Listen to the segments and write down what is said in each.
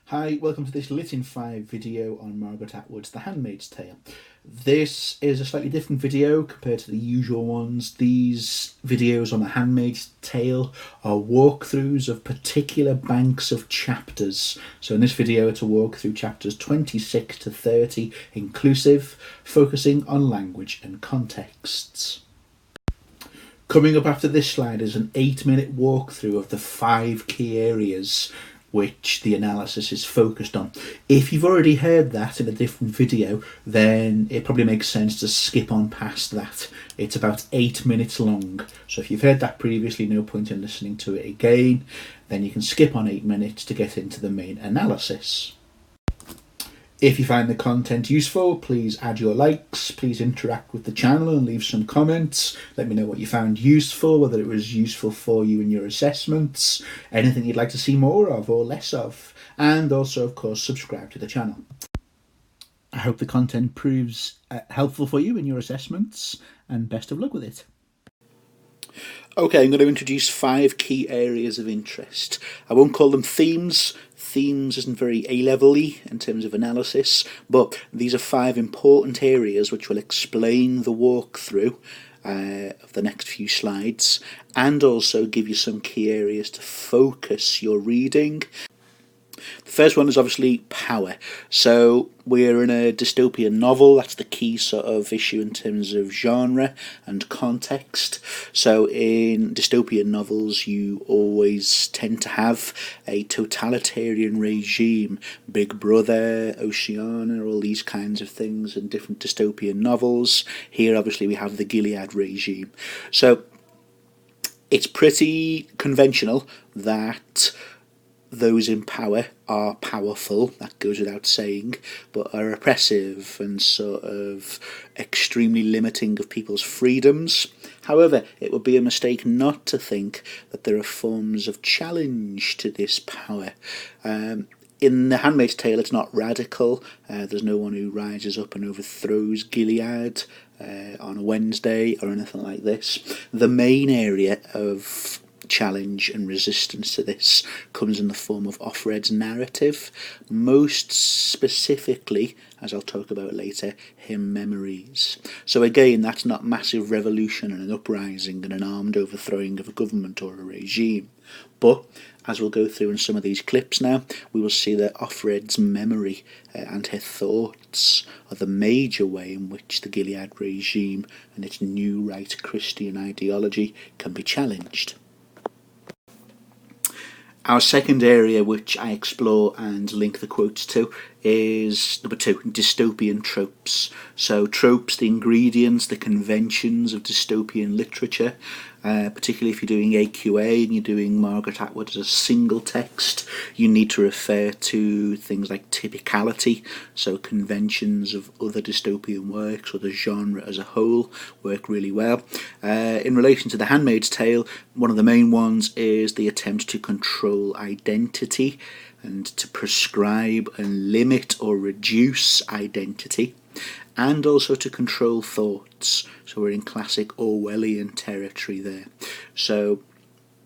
Hi, welcome to this Lit in 5 video on Margaret Atwood's The Handmaid's Tale. This is a slightly different video compared to the usual ones. These videos on The Handmaid's Tale are walkthroughs of particular banks of chapters. So in this video it's a walkthrough chapters 26 to 30 inclusive, focusing on language and contexts. Coming up after this slide is an 8-minute walkthrough of the 5 key areas which the analysis is focused on. If you've already heard that in a different video, then it probably makes sense to skip on past that. It's about 8 minutes long, so if you've heard that previously, no point in listening to it again. Then you can skip on 8 minutes to get into the main analysis. If you find the content useful, please add your likes, please interact with the channel and leave some comments. Let me know what you found useful, whether it was useful for you in your assessments, anything you'd like to see more of or less of, and also, of course, subscribe to the channel. I hope the content proves helpful for you in your assessments, and best of luck with it. Okay, I'm going to introduce 5 key areas of interest. I won't call them themes. Themes isn't very A-level-y in terms of analysis, but these are 5 important areas which will explain the walkthrough of the next few slides, and also give you some key areas to focus your reading. The first one is obviously power. So we're in a dystopian novel. That's the key sort of issue in terms of genre and context. So in dystopian novels you always tend to have a totalitarian regime, Big Brother, Oceania, all these kinds of things in different dystopian novels. Here obviously we have the Gilead regime. So it's pretty conventional that those in power are powerful, that goes without saying, but are oppressive and sort of extremely limiting of people's freedoms. However, it would be a mistake not to think that there are forms of challenge to this power. In The Handmaid's Tale it's not radical, there's no one who rises up and overthrows Gilead on a Wednesday or anything like this. The main area of challenge and resistance to this comes in the form of Offred's narrative, most specifically, as I'll talk about later, her memories. So again, that's not massive revolution and an uprising and an armed overthrowing of a government or a regime, but as we'll go through in some of these clips now, we will see that Offred's memory and her thoughts are the major way in which the Gilead regime and its new right Christian ideology can be challenged. Our second area, which I explore and link the quotes to, is number 2, dystopian tropes. So tropes, the ingredients, the conventions of dystopian literature, particularly if you're doing AQA and you're doing Margaret Atwood as a single text, you need to refer to things like typicality, so conventions of other dystopian works or the genre as a whole work really well. In relation to The Handmaid's Tale, one of the main ones is the attempt to control identity and to prescribe and limit or reduce identity, and also to control thoughts. So we're in classic Orwellian territory there. So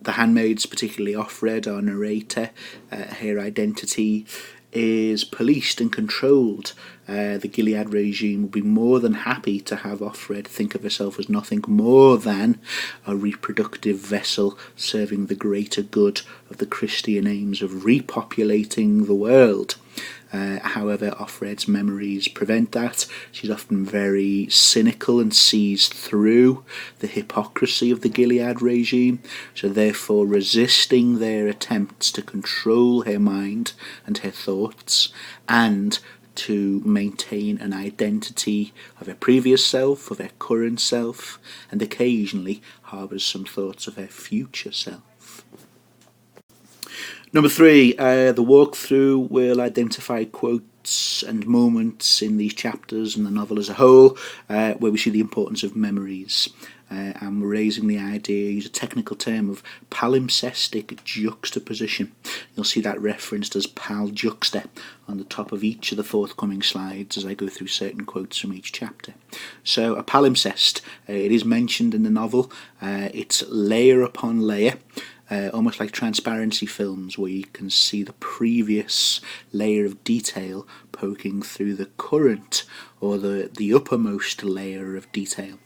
the handmaids, particularly Offred, our narrator, her identity is policed and controlled. The Gilead regime will be more than happy to have Offred think of herself as nothing more than a reproductive vessel serving the greater good of the Christian aims of repopulating the world. However, Offred's memories prevent that. She's often very cynical and sees through the hypocrisy of the Gilead regime, so therefore resisting their attempts to control her mind and her thoughts, and to maintain an identity of her previous self, of her current self, and occasionally harbours some thoughts of her future self. Number 3, the walkthrough will identify quotes and moments in these chapters and the novel as a whole where we see the importance of memories. And we're raising the idea, use a technical term of palimpsestic juxtaposition. You'll see that referenced as pal juxta on the top of each of the forthcoming slides as I go through certain quotes from each chapter. So a palimpsest, it is mentioned in the novel, it's layer upon layer. almost like transparency films where you can see the previous layer of detail poking through the current or the uppermost layer of detail.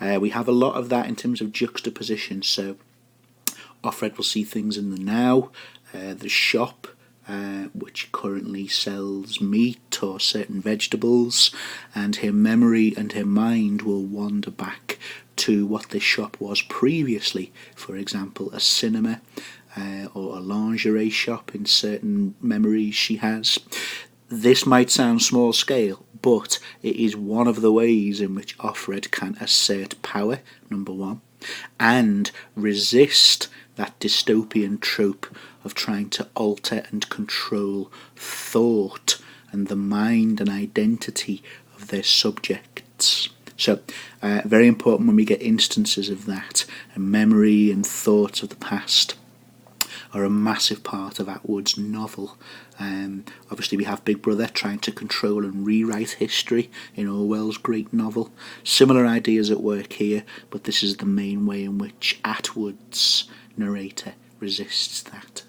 We have a lot of that in terms of juxtaposition, so Offred will see things in the now, the shop, which currently sells meat or certain vegetables, and her memory and her mind will wander back to what this shop was previously. For example, a cinema or a lingerie shop in certain memories she has. This might sound small scale, but it is one of the ways in which Offred can assert power, number one, and resist that dystopian trope of trying to alter and control thought and the mind and identity of their subjects. So, very important when we get instances of that, and memory and thoughts of the past are a massive part of Atwood's novel. Obviously we have Big Brother trying to control and rewrite history in Orwell's great novel. Similar ideas at work here, but this is the main way in which Atwood's narrator resists that.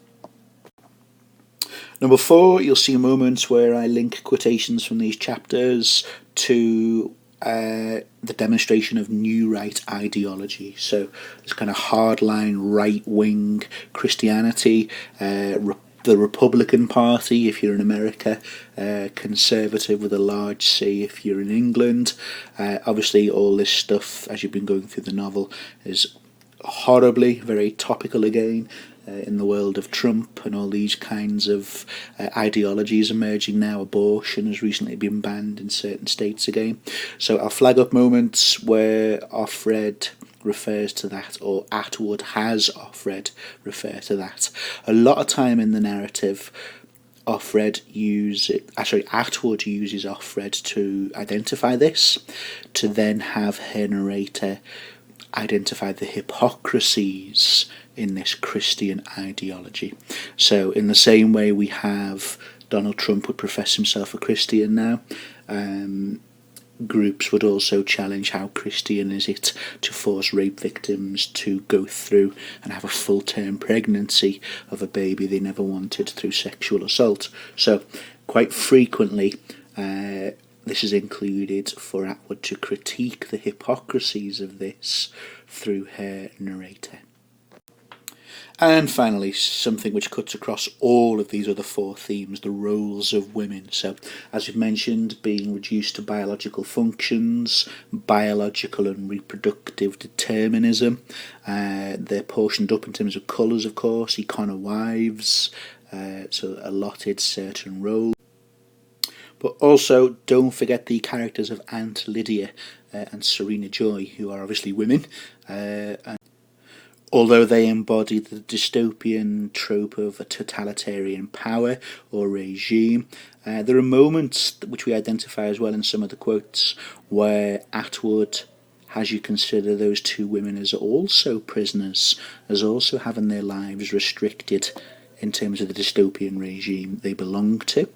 Number 4, you'll see moments where I link quotations from these chapters to the demonstration of new right ideology. So this kind of hardline right-wing Christianity, the Republican Party if you're in America, conservative with a large C if you're in England. Obviously all this stuff, as you've been going through the novel, is horribly very topical again in the world of Trump and all these kinds of ideologies emerging now. Abortion has recently been banned in certain states again. So I'll flag up moments where Offred refers to that, or Atwood has Offred refer to that. A lot of time in the narrative, Atwood uses Offred to identify this, to then have her narrator identify the hypocrisies in this Christian ideology. So in the same way we have Donald Trump would profess himself a Christian now, groups would also challenge how Christian is it to force rape victims to go through and have a full-term pregnancy of a baby they never wanted through sexual assault. So quite frequently this is included for Atwood to critique the hypocrisies of this through her narrator. And finally, something which cuts across all of these other 4 themes, the roles of women. So, as we've mentioned, being reduced to biological functions, biological and reproductive determinism. They're portioned up in terms of colours, of course, Econo wives, so allotted certain roles. But also, don't forget the characters of Aunt Lydia and Serena Joy, who are obviously women, and although they embody the dystopian trope of a totalitarian power or regime, there are moments which we identify as well in some of the quotes where Atwood has you consider those 2 women as also prisoners, as also having their lives restricted in terms of the dystopian regime they belong to,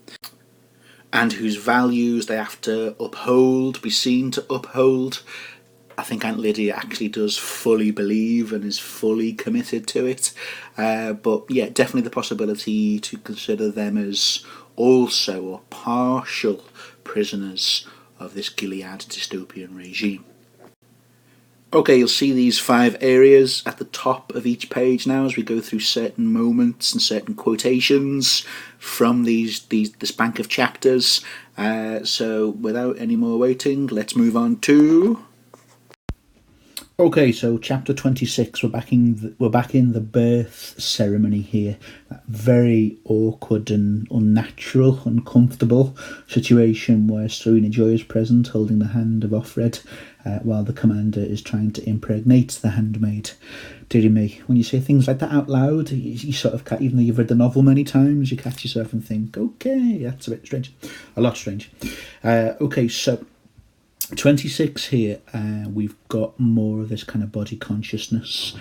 and whose values they have to uphold, be seen to uphold. I think Aunt Lydia actually does fully believe and is fully committed to it. But yeah, definitely the possibility to consider them as also or partial prisoners of this Gilead dystopian regime. Okay, you'll see these 5 areas at the top of each page now as we go through certain moments and certain quotations from this bank of chapters. So without any more waiting, let's move on to... Okay, so chapter 26, we're back in the birth ceremony here. That very awkward and unnatural, uncomfortable situation where Serena Joy is present, holding the hand of Offred, while the commander is trying to impregnate the handmaid. Dearie me, when you say things like that out loud, you sort of, even though you've read the novel many times, you catch yourself and think, okay, that's a bit strange. A lot strange. Okay, so 26 here, we've got more of this kind of body consciousness.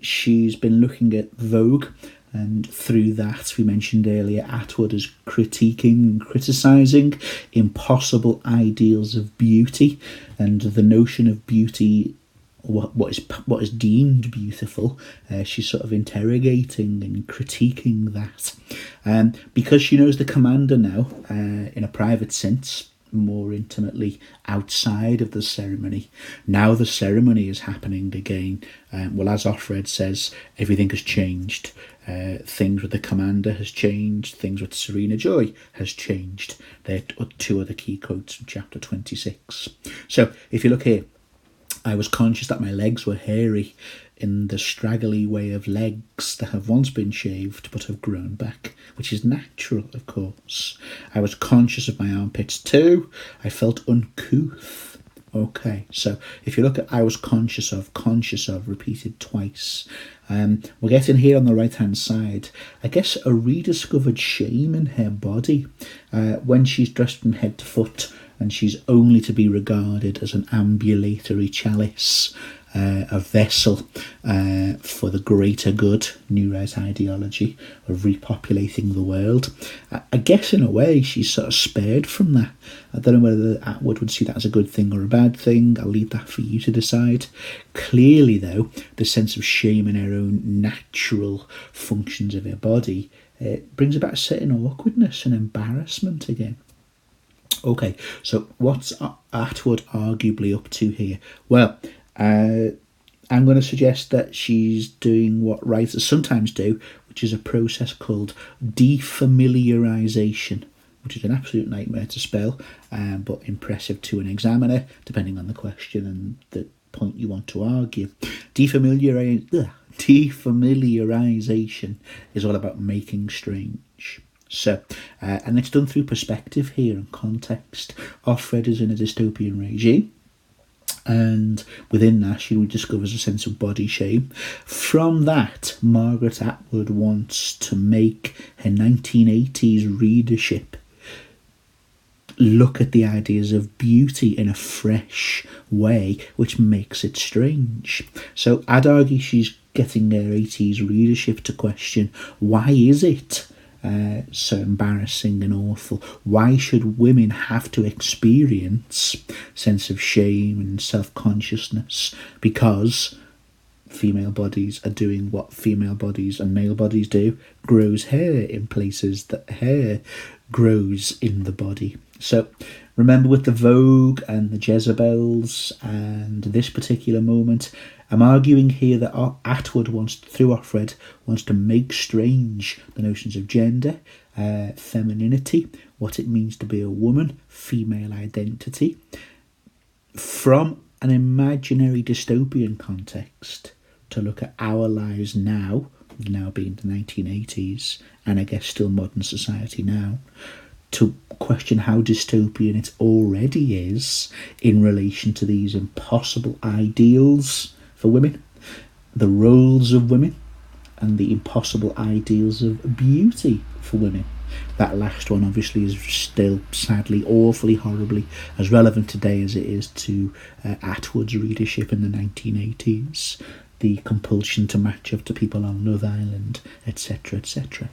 She's been looking at Vogue, and through that, we mentioned earlier, Atwood is critiquing and criticising impossible ideals of beauty, and the notion of beauty what is deemed beautiful. She's sort of interrogating and critiquing that, because she knows the commander now, in a private sense, more intimately outside of the ceremony. Now the ceremony is happening again. Well, as Offred says, everything has changed. Things with the commander has changed. Things with Serena Joy has changed. They're two other key quotes from chapter 26. So if you look here, I was conscious that my legs were hairy in the straggly way of legs that have once been shaved but have grown back, which is natural, of course. I was conscious of my armpits too. I felt uncouth. Okay, so if you look at I was conscious of, repeated twice. We're getting here on the right-hand side, I guess, a rediscovered shame in her body. When she's dressed from head to foot, and she's only to be regarded as an ambulatory chalice, a vessel for the greater good, New Right ideology of repopulating the world. I guess in a way she's sort of spared from that. I don't know whether Atwood would see that as a good thing or a bad thing. I'll leave that for you to decide. Clearly, though, the sense of shame in her own natural functions of her body brings about a certain awkwardness and embarrassment again. Okay, so what's Atwood arguably up to here? Well, I'm going to suggest that she's doing what writers sometimes do, which is a process called defamiliarization, which is an absolute nightmare to spell, but impressive to an examiner, depending on the question and the point you want to argue. Defamiliarization is all about making strange. So, and it's done through perspective here and context. Offred is in a dystopian regime, and within that she rediscovers a sense of body shame. From that, Margaret Atwood wants to make her 1980s readership look at the ideas of beauty in a fresh way, which makes it strange. So I'd argue she's getting her 80s readership to question, why is it so embarrassing and awful? Why should women have to experience sense of shame and self-consciousness because female bodies are doing what female bodies and male bodies do, grows hair in places that hair grows in the body? So remember, with the Vogue and the Jezebels and this particular moment, I'm arguing here that Atwood through Offred, wants to make strange the notions of gender, femininity, what it means to be a woman, female identity, from an imaginary dystopian context to look at our lives now being the 1980s, and I guess still modern society now, to question how dystopian it already is in relation to these impossible ideals for women, the roles of women, and the impossible ideals of beauty for women. That last one obviously is still sadly, awfully, horribly as relevant today as it is to Atwood's readership in the 1980s, the compulsion to match up to people on Love Island, etc., etc.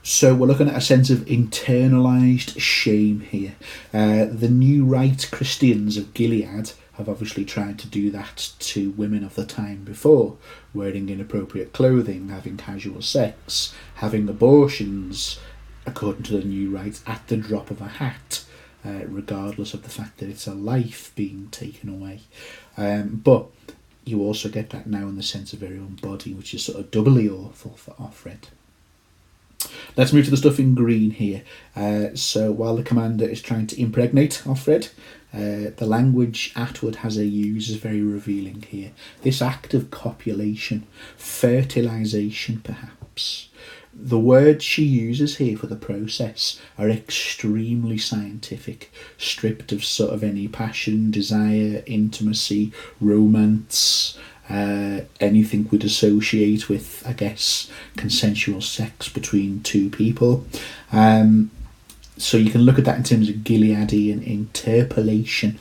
So we're looking at a sense of internalised shame here. The New Right Christians of Gilead have obviously tried to do that to women of the time before, wearing inappropriate clothing, having casual sex, having abortions, according to the New Right, at the drop of a hat, regardless of the fact that it's a life being taken away. But you also get that now in the sense of her own body, which is sort of doubly awful for Offred. Let's move to the stuff in green here. So while the commander is trying to impregnate Offred, the language Atwood has her use is very revealing here. This act of copulation, fertilisation perhaps. The words she uses here for the process are extremely scientific, stripped of sort of any passion, desire, intimacy, romance, anything we'd associate with, I guess, consensual sex between two people. So you can look at that in terms of Gileadian interpolation,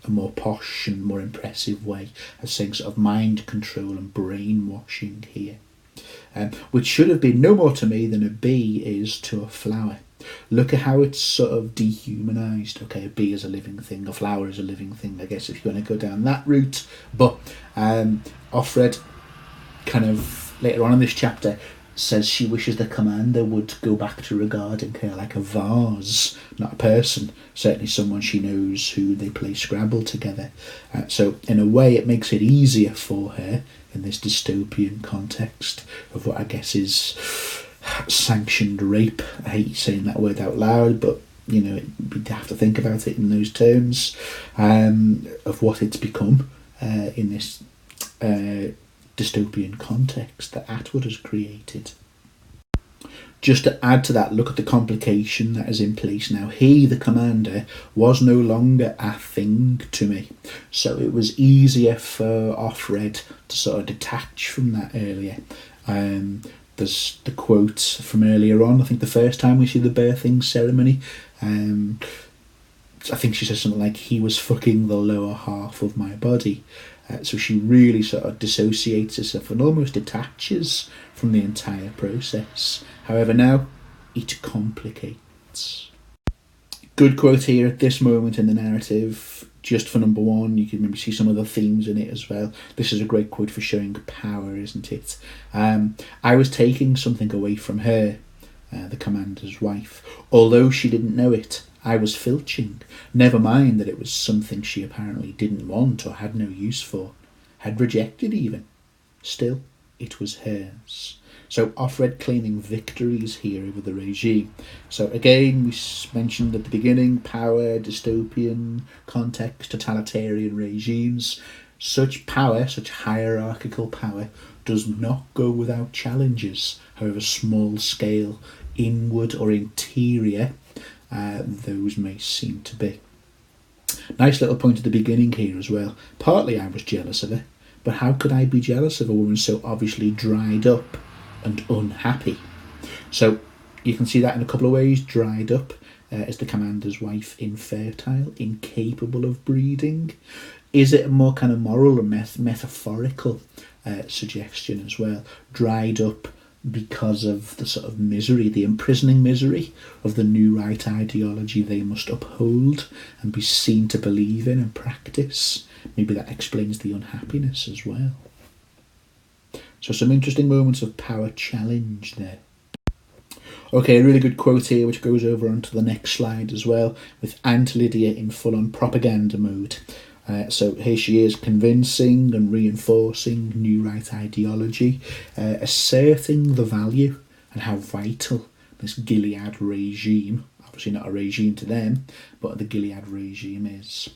a more posh and more impressive way of saying sort of mind control and brainwashing here. which should have been no more to me than a bee is to a flower. Look at how it's sort of dehumanised. Okay, a bee is a living thing, a flower is a living thing, I guess, if you want to go down that route. But Offred, kind of later on in this chapter, says she wishes the commander would go back to regarding her like a vase, not a person, certainly someone she knows who they play Scrabble together. So in a way it makes it easier for her in this dystopian context of what I guess is sanctioned rape. I hate saying that word out loud, but you know, we'd have to think about it in those terms, of what it's become in this dystopian context that Atwood has created. Just to add to that, look at the complication that is in place now. He, the commander, was no longer a thing to me. So it was easier for Offred to sort of detach from that earlier. There's the quote from earlier on, I think the first time we see the birthing ceremony. I think she says something like, he was fucking the lower half of my body. So she really sort of dissociates herself and almost detaches from the entire process. However, now it complicates. Good quote here at this moment in the narrative, just for number one. You can maybe see some other themes in it as well. This is a great quote for showing power, isn't it? I was taking something away from her, the commander's wife, although she didn't know it. I was filching, never mind that it was something she apparently didn't want or had no use for, had rejected even. Still, it was hers. So Offred claiming victories here over the regime. So again, we mentioned at the beginning, power, dystopian context, totalitarian regimes. Such power, such hierarchical power, does not go without challenges, however small scale, inward or interior those may seem to be. Nice little point at the beginning here as well. Partly I was jealous of her, but how could I be jealous of a woman so obviously dried up and unhappy? So you can see that in a couple of ways. Dried up is the commander's wife, infertile, incapable of breeding. Is it a more kind of moral or metaphorical suggestion as well? Dried up because of the sort of misery, the imprisoning misery of the new right ideology they must uphold and be seen to believe in and practice. Maybe that explains the unhappiness as well. So some interesting moments of power challenge there. Okay, a really good quote here which goes over onto the next slide as well, with Aunt Lydia in full-on propaganda mode. So here she is, convincing and reinforcing new right ideology, asserting the value and how vital this Gilead regime, obviously not a regime to them, but the Gilead regime is.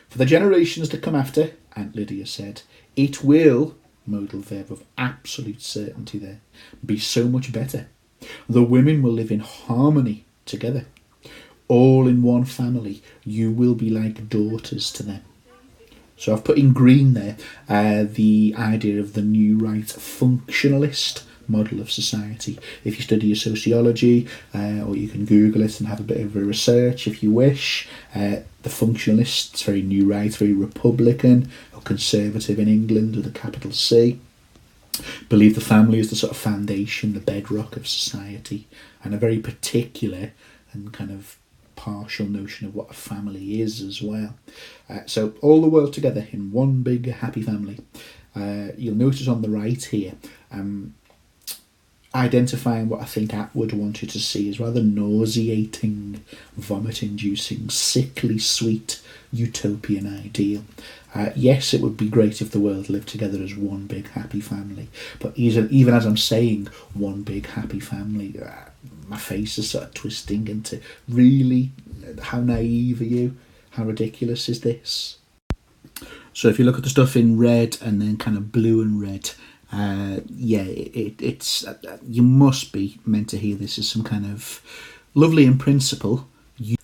For the generations to come after, Aunt Lydia said, it will, modal verb of absolute certainty there, be so much better. The women will live in harmony together. All in one family, you will be like daughters to them. So I've put in green there the idea of the new right functionalist model of society. If you study your sociology, or you can Google it and have a bit of a research if you wish, the functionalists, very new right, very Republican or conservative in England with a capital C, believe the family is the sort of foundation, the bedrock of society, and a very particular and kind of partial notion of what a family is as well. So all the world together in one big happy family. You'll notice on the right here, identifying what I think Atwood wanted to see is rather nauseating, vomit-inducing, sickly sweet utopian ideal. Yes, it would be great if the world lived together as one big happy family, but even as I'm saying one big happy family, my face is sort of twisting into, really, how naive are you? How ridiculous is this? So if you look at the stuff in red and then kind of blue and red, it's you must be meant to hear this as some kind of lovely in principle,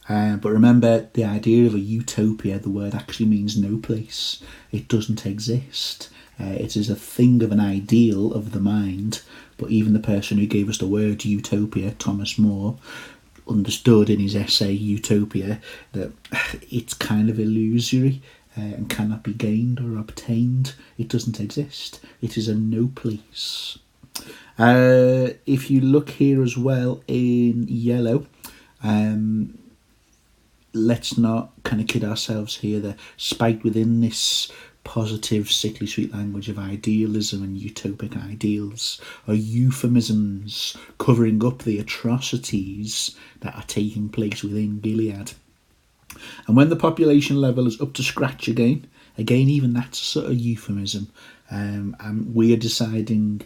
but remember the idea of a utopia, the word actually means no place. It doesn't exist. It is a thing of an ideal of the mind, but even the person who gave us the word utopia, Thomas More, understood in his essay Utopia that it's kind of illusory and cannot be gained or obtained. It doesn't exist. It is a no place. If you look here as well in yellow, let's not kind of kid ourselves here. The spiked within this positive, sickly sweet language of idealism and utopic ideals are euphemisms covering up the atrocities that are taking place within Gilead. And when the population level is up to scratch again, even that's a sort of euphemism. And we are deciding,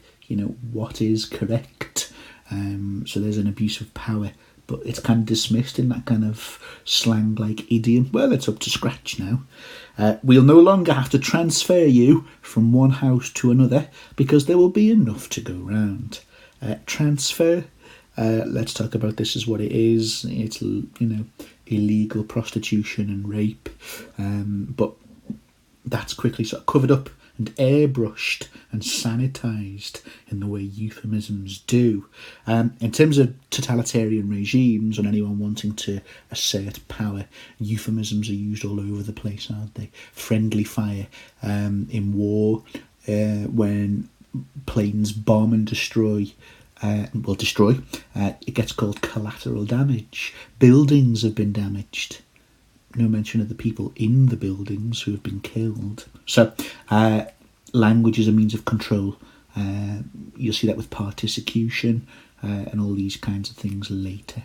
what is correct. So there's an abuse of power, but it's kind of dismissed in that kind of slang-like idiom. Well, it's up to scratch now. We'll no longer have to transfer you from one house to another because there will be enough to go round. Transfer, let's talk about this as what it is. It's, illegal prostitution and rape. But that's quickly sort of covered up and airbrushed and sanitised in the way euphemisms do. In terms of totalitarian regimes and anyone wanting to assert power, euphemisms are used all over the place, aren't they? Friendly fire in war, when planes bomb and destroy, it gets called collateral damage. Buildings have been damaged. No mention of the people in the buildings who have been killed. So, language is a means of control. You'll see that with particicution and all these kinds of things later.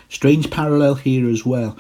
Strange parallel here as well.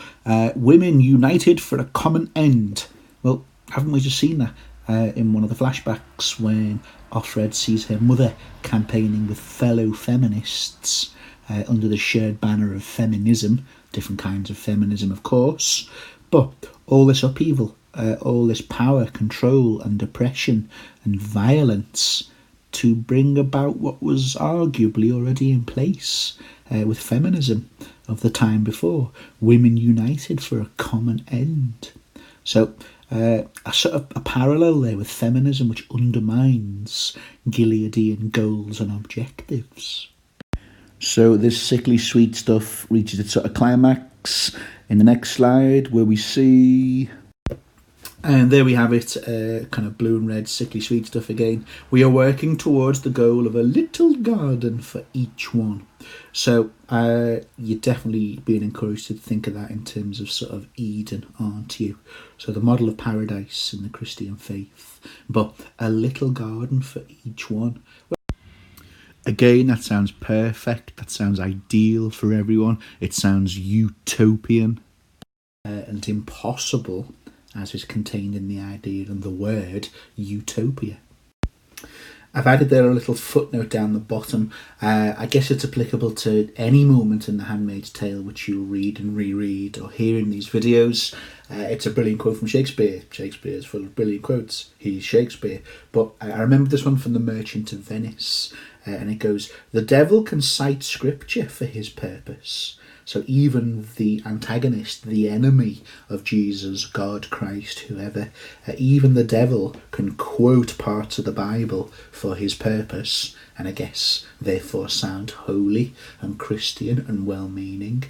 Women united for a common end. Well, haven't we just seen that in one of the flashbacks when Offred sees her mother campaigning with fellow feminists under the shared banner of feminism, different kinds of feminism, of course, but all this upheaval, all this power, control and oppression and violence to bring about what was arguably already in place with feminism of the time before, women united for a common end. So a sort of a parallel there with feminism which undermines Gileadian goals and objectives. So this sickly sweet stuff reaches its sort of climax in the next slide where we see... And there we have it, kind of blue and red sickly sweet stuff again. We are working towards the goal of a little garden for each one. So you're definitely being encouraged to think of that in terms of sort of Eden, aren't you? So the model of paradise in the Christian faith, but a little garden for each one. Again, that sounds perfect. That sounds ideal for everyone. It sounds utopian and impossible, as is contained in the idea and the word utopia. I've added there a little footnote down the bottom. I guess it's applicable to any moment in The Handmaid's Tale which you'll read and reread or hear in these videos. It's a brilliant quote from Shakespeare. Shakespeare is full of brilliant quotes. He's Shakespeare. But I remember this one from The Merchant of Venice. And it goes, "The devil can cite scripture for his purpose." So even the antagonist, the enemy of Jesus, God, Christ, whoever, even the devil can quote parts of the Bible for his purpose, and I guess therefore sound holy and Christian and well-meaning.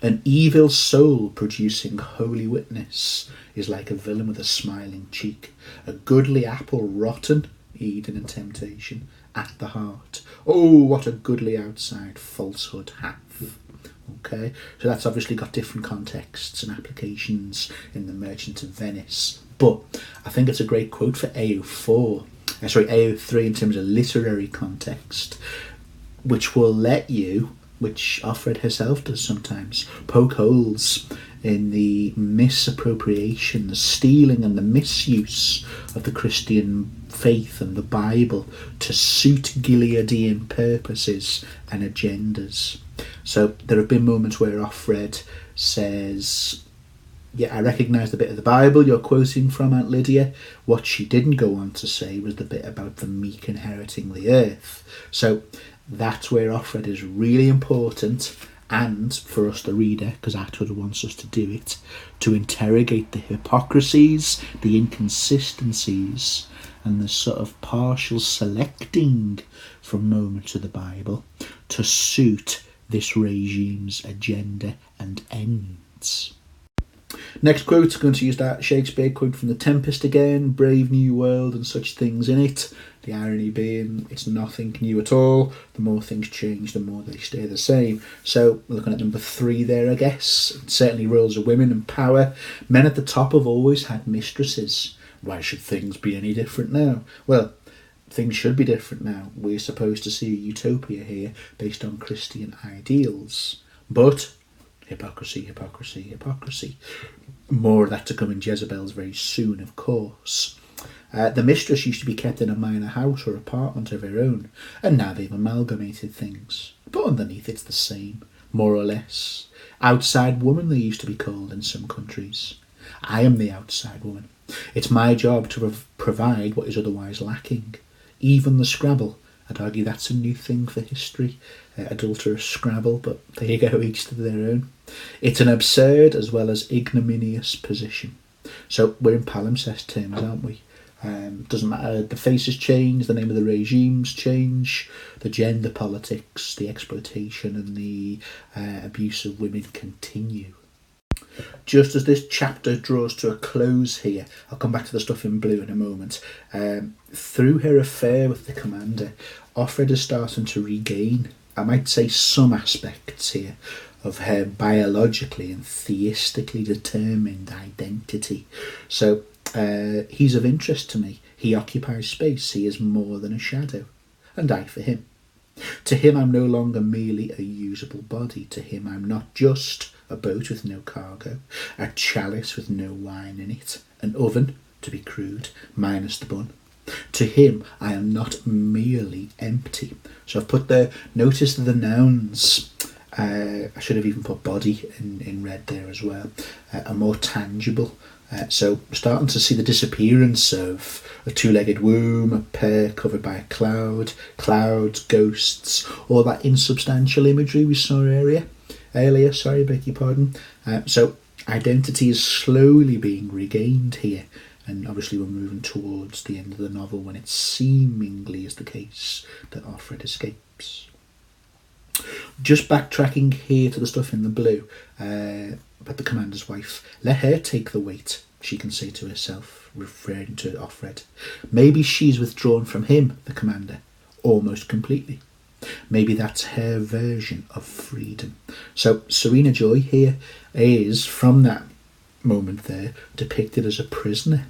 An evil soul producing holy witness is like a villain with a smiling cheek. A goodly apple rotten, Eden and temptation, at the heart. Oh, what a goodly outside falsehood hath. Okay, so that's obviously got different contexts and applications in The Merchant of Venice. But I think it's a great quote for AO3 in terms of literary context, which will let you, which Offred herself does sometimes, poke holes in the misappropriation, the stealing and the misuse of the Christian faith and the Bible to suit Gileadian purposes and agendas. So there have been moments where Offred says, yeah, I recognise the bit of the Bible you're quoting from, Aunt Lydia. What she didn't go on to say was the bit about the meek inheriting the earth. So that's where Offred is really important, and for us the reader, because Atwood wants us to do it, to interrogate the hypocrisies, the inconsistencies, and the sort of partial selecting from moments of the Bible to suit this regime's agenda and ends. Next quote, I'm going to use that Shakespeare quote from The Tempest again, brave new world and such things in it. The irony being, it's nothing new at all. The more things change, the more they stay the same. So, we're looking at number 3 there, I guess. Certainly roles of women and power. Men at the top have always had mistresses. Why should things be any different now? Well, things should be different now. We're supposed to see a utopia here based on Christian ideals. But hypocrisy, hypocrisy, hypocrisy. More of that to come in Jezebel's very soon, of course. The mistress used to be kept in a minor house or apartment of her own, and now they've amalgamated things. But underneath it's the same, more or less. Outside woman they used to be called in some countries. I am the outside woman. It's my job to provide what is otherwise lacking. Even the Scrabble. I'd argue that's a new thing for history. Adulterous Scrabble, but there you go, each to their own. It's an absurd as well as ignominious position. So we're in palimpsest terms, aren't we? Doesn't matter, the faces change, the name of the regimes change, the gender politics, the exploitation and the abuse of women continue. Just as this chapter draws to a close here, I'll come back to the stuff in blue in a moment. Through her affair with the commander, Offred is starting to regain, I might say, some aspects here of her biologically and theistically determined identity. So he's of interest to me. He occupies space. He is more than a shadow. And I for him. To him I'm no longer merely a usable body. To him I'm not just a boat with no cargo, a chalice with no wine in it, an oven, to be crude, minus the bun. To him I am not merely empty. So I've put the, notice the nouns, I should have even put body in red there as well, are more tangible. So we're starting to see the disappearance of a two-legged womb, a pear covered by a cloud, clouds, ghosts, all that insubstantial imagery we saw earlier, beg your pardon. So identity is slowly being regained here, and obviously we're moving towards the end of the novel when it seemingly is the case that Offred escapes. Just backtracking here to the stuff in the blue, about the commander's wife. Let her take the weight, she can say to herself, referring to Offred. Maybe she's withdrawn from him, the commander, almost completely. Maybe that's her version of freedom. So Serena Joy here is, from that moment there, depicted as a prisoner.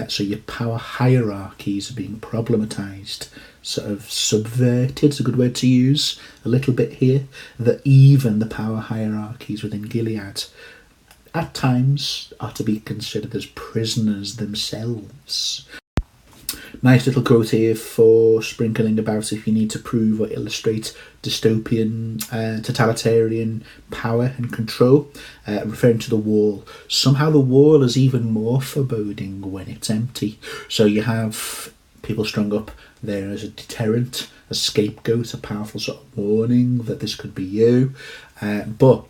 So your power hierarchies are being problematised, sort of subverted is a good word to use, a little bit here, that even the power hierarchies within Gilead at times are to be considered as prisoners themselves. Nice little quote here for sprinkling about if you need to prove or illustrate dystopian, totalitarian power and control, referring to the wall. Somehow the wall is even more foreboding when it's empty. So you have people strung up there as a deterrent, a scapegoat, a powerful sort of warning that this could be you. But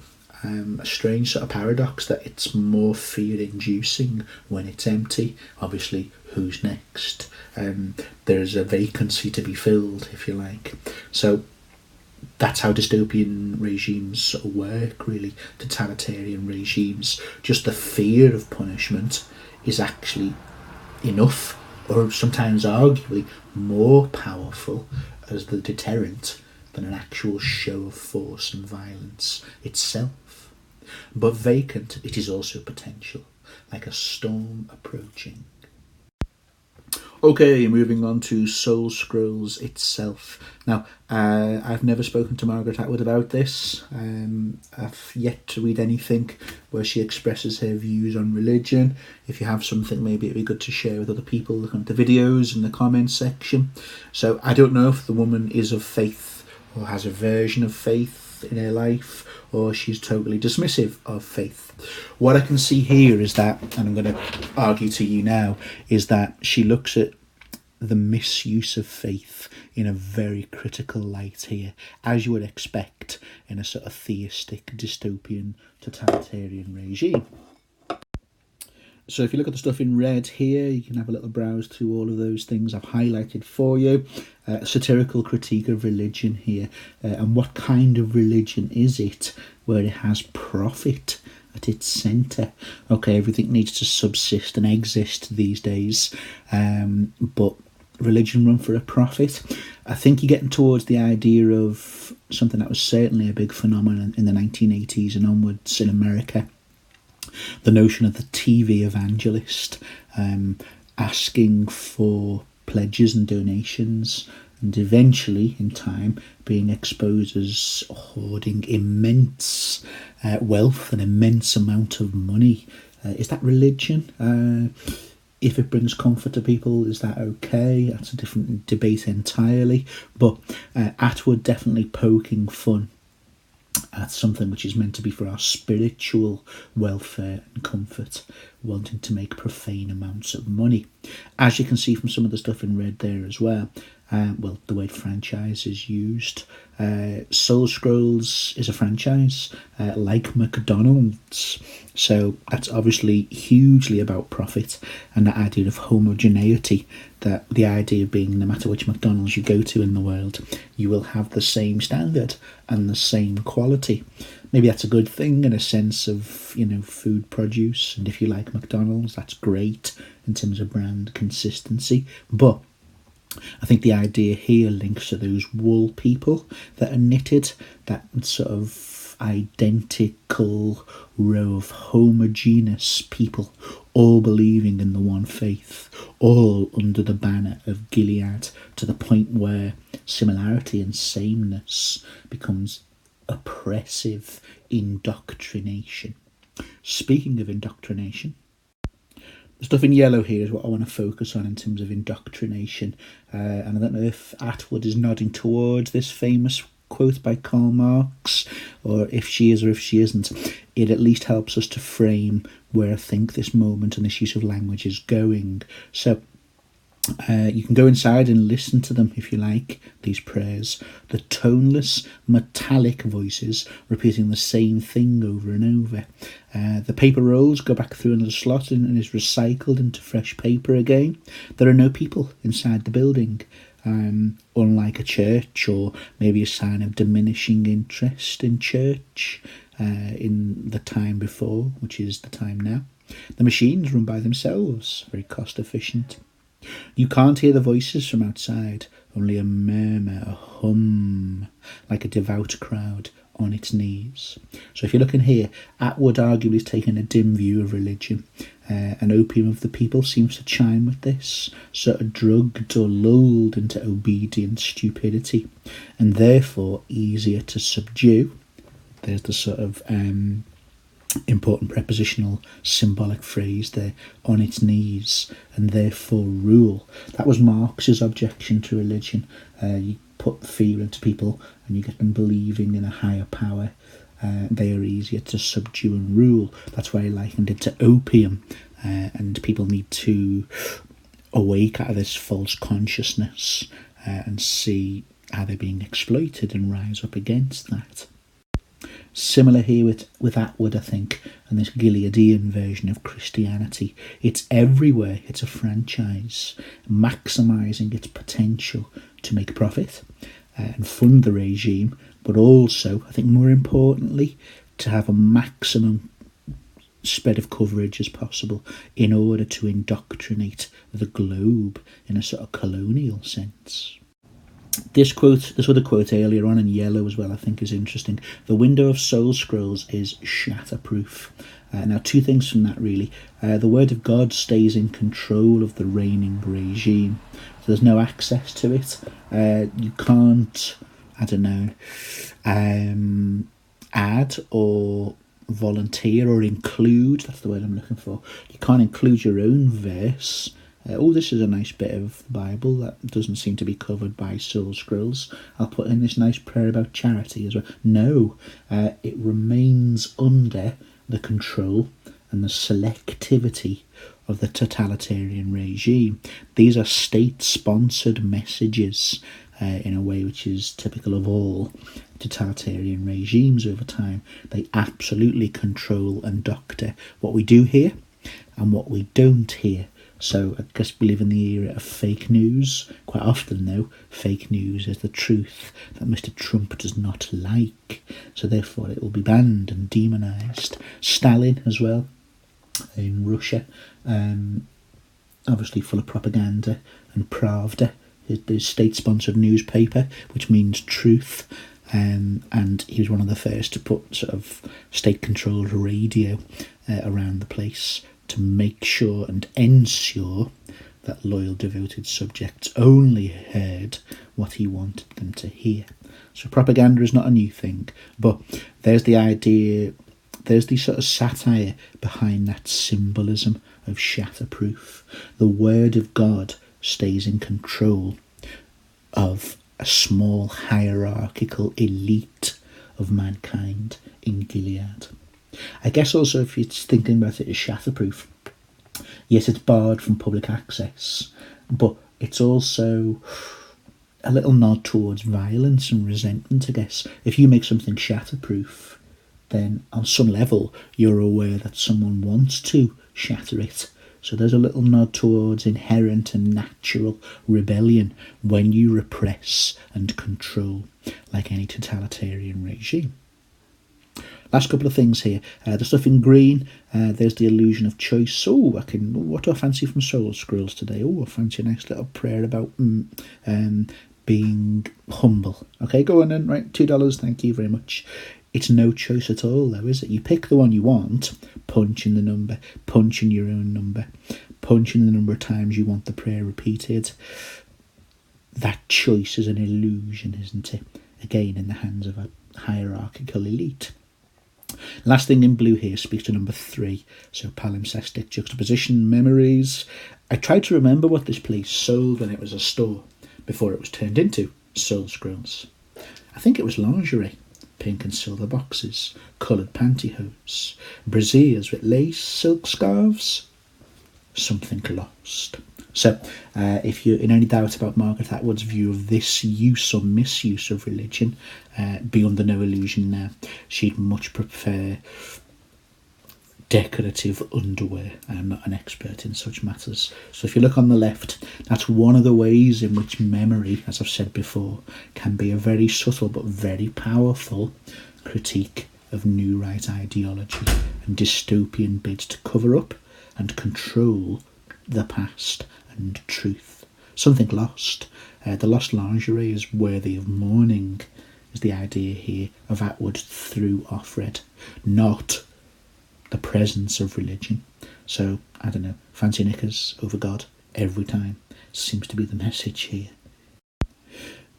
a strange sort of paradox that it's more fear-inducing when it's empty. Obviously, who's next? There's a vacancy to be filled, if you like. So that's how dystopian regimes sort of work, really. Totalitarian regimes. Just the fear of punishment is actually enough, or sometimes arguably more powerful as the deterrent than an actual show of force and violence itself. But vacant, it is also potential, like a storm approaching. Okay, moving on to Soul Scrolls itself. Now, I've never spoken to Margaret Atwood about this. I've yet to read anything where she expresses her views on religion. If you have something, maybe it'd be good to share with other people, looking at the videos in the comments section. So I don't know if the woman is of faith or has a version of faith in her life, or she's totally dismissive of faith. What I can see here is that, and I'm going to argue to you now, is that she looks at the misuse of faith in a very critical light here, as you would expect in a sort of theistic, dystopian, totalitarian regime. So if you look at the stuff in red here, you can have a little browse through all of those things I've highlighted for you. Satirical critique of religion here, and what kind of religion is it where it has profit at its centre. Okay, everything needs to subsist and exist these days, but religion run for a profit. I think you're getting towards the idea of something that was certainly a big phenomenon in the 1980s and onwards in America. The notion of the TV evangelist, asking for pledges and donations, and eventually, in time, being exposed as hoarding immense wealth, an immense amount of money. Is that religion? If it brings comfort to people, is that okay? That's a different debate entirely. But Atwood definitely poking fun at something which is meant to be for our spiritual welfare and comfort, wanting to make profane amounts of money. As you can see from some of the stuff in red there as well, the word franchise is used. Soul Scrolls is a franchise, like McDonald's. So that's obviously hugely about profit and the idea of homogeneity, that the idea being no matter which McDonald's you go to in the world, you will have the same standard and the same quality. Maybe that's a good thing in a sense of, food produce, and if you like McDonald's, that's great in terms of brand consistency. But I think the idea here links to those wool people that are knitted, that sort of identical row of homogeneous people, all believing in the one faith, all under the banner of Gilead, to the point where similarity and sameness becomes oppressive indoctrination. Speaking of indoctrination, the stuff in yellow here is what I want to focus on in terms of indoctrination. And I don't know if Atwood is nodding towards this famous quote by Karl Marx, or if she is or if she isn't. It at least helps us to frame where I think this moment and this use of language is going. So you can go inside and listen to them if you like, these prayers. The toneless, metallic voices repeating the same thing over and over. The paper rolls go back through another slot and is recycled into fresh paper again. There are no people inside the building, unlike a church, or maybe a sign of diminishing interest in church in the time before, which is the time now. The machines run by themselves, very cost efficient. You can't hear the voices from outside, only a murmur, a hum, like a devout crowd on its knees. So if you're looking here, Atwood arguably is taking a dim view of religion. An opium of the people seems to chime with this, sort of drugged or lulled into obedient stupidity, and therefore easier to subdue. There's the sort of important prepositional symbolic phrase there, on its knees, and therefore rule. That was Marx's objection to religion. You put fear into people and you get them believing in a higher power. They are easier to subdue and rule. That's why I likened it to opium, and people need to awake out of this false consciousness and see how they're being exploited and rise up against that. Similar here with Atwood, I think, and this Gileadian version of Christianity. It's everywhere. It's a franchise, maximising its potential to make profit and fund the regime, but also, I think more importantly, to have a maximum spread of coverage as possible in order to indoctrinate the globe in a sort of colonial sense. This other quote earlier on in yellow as well, I think is interesting. The window of Soul Scrolls is shatterproof. Now, two things from that really. The word of God stays in control of the reigning regime. So there's no access to it. You can't, add or volunteer or include, that's the word I'm looking for. You can't include your own verse. This is a nice bit of the Bible that doesn't seem to be covered by Soul Scrolls. I'll put in this nice prayer about charity as well. No, it remains under the control and the selectivity of the totalitarian regime. These are state-sponsored messages in a way which is typical of all totalitarian regimes over time. They absolutely control and doctor what we do hear and what we don't hear. So I guess we live in the era of fake news. Quite often, though, fake news is the truth that Mr. Trump does not like. so therefore it will be banned and demonised. Stalin as well, in Russia, obviously full of propaganda, and Pravda, the state-sponsored newspaper, which means truth, and he was one of the first to put sort of state-controlled radio around the place to make sure and ensure that loyal, devoted subjects only heard what he wanted them to hear. So propaganda is not a new thing, but there's the idea, there's the sort of satire behind that symbolism of shatterproof. The word of God stays in control of a small hierarchical elite of mankind in Gilead. I guess also if you're thinking about it as shatterproof, yes, it's barred from public access, but it's also a little nod towards violence and resentment, I guess. If you make something shatterproof, then on some level you're aware that someone wants to shatter it. So there's a little nod towards inherent and natural rebellion when you repress and control, like any totalitarian regime. Last couple of things here. The stuff in green, there's the illusion of choice. What do I fancy from Soul Scrolls today? I fancy a nice little prayer about being humble. Okay, go on then. Right, $2, thank you very much. It's no choice at all, though, is it? You pick the one you want, punch in the number, punch in your own number, punch in the number of times you want the prayer repeated. That choice is an illusion, isn't it? Again, in the hands of a hierarchical elite. Last thing in blue here speaks to number 3, so palimpsestic juxtaposition, memories. I tried to remember what this place sold when it was a store, before it was turned into Soul Scrolls. I think it was lingerie, pink and silver boxes, coloured pantyhose, brassieres with lace, silk scarves. Something lost. So, if you're in any doubt about Margaret Atwood's view of this use or misuse of religion, be under no illusion now. She'd much prefer decorative underwear. I'm not an expert in such matters. So if you look on the left, that's one of the ways in which memory, as I've said before, can be a very subtle but very powerful critique of New Right ideology and dystopian bids to cover up and control the past and truth. Something lost. The lost lingerie is worthy of mourning, is the idea here of Atwood through Offred, not the presence of religion. So, I don't know, fancy knickers over God every time seems to be the message here.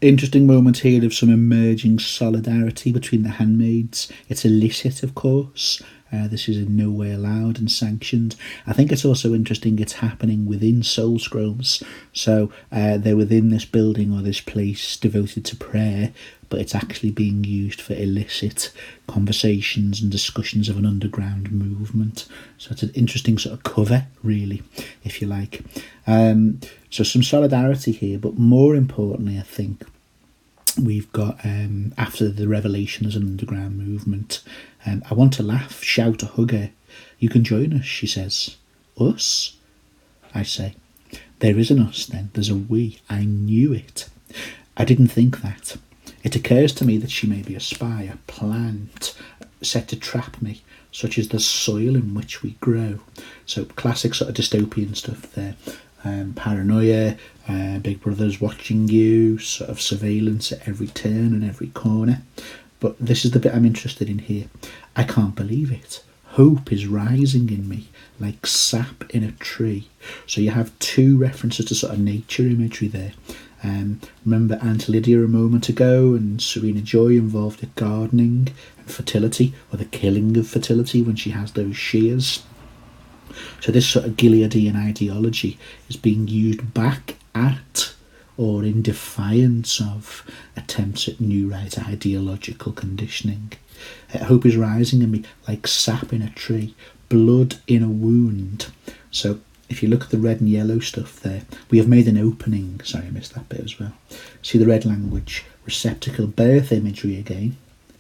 Interesting moment here of some emerging solidarity between the handmaids. It's illicit, of course. This is in no way allowed and sanctioned. I think it's also interesting it's happening within Soul Scrolls. So they're within this building or this place devoted to prayer, but it's actually being used for illicit conversations and discussions of an underground movement. So it's an interesting sort of cover, really, if you like. So some solidarity here, but more importantly, I think, we've got, after the revelation as an underground movement, I want to laugh, shout, or hug her. You can join us, she says. Us? I say. There is an us then, there's a we. I knew it. I didn't think that. It occurs to me that she may be a spy, a plant, set to trap me, such as the soil in which we grow. So classic sort of dystopian stuff there. Paranoia, Big Brother's watching you, sort of surveillance at every turn and every corner. But this is the bit I'm interested in here. I can't believe it. Hope is rising in me, like sap in a tree. So you have two references to sort of nature imagery there. Remember Aunt Lydia a moment ago, and Serena Joy involved in gardening and fertility, or the killing of fertility when she has those shears. So this sort of Gileadian ideology is being used back at or in defiance of attempts at New Right ideological conditioning. Hope is rising in me like sap in a tree, blood in a wound. So if you look at the red and yellow stuff there, we have made an opening. Sorry, I missed that bit as well. See the red language, receptacle, birth imagery again,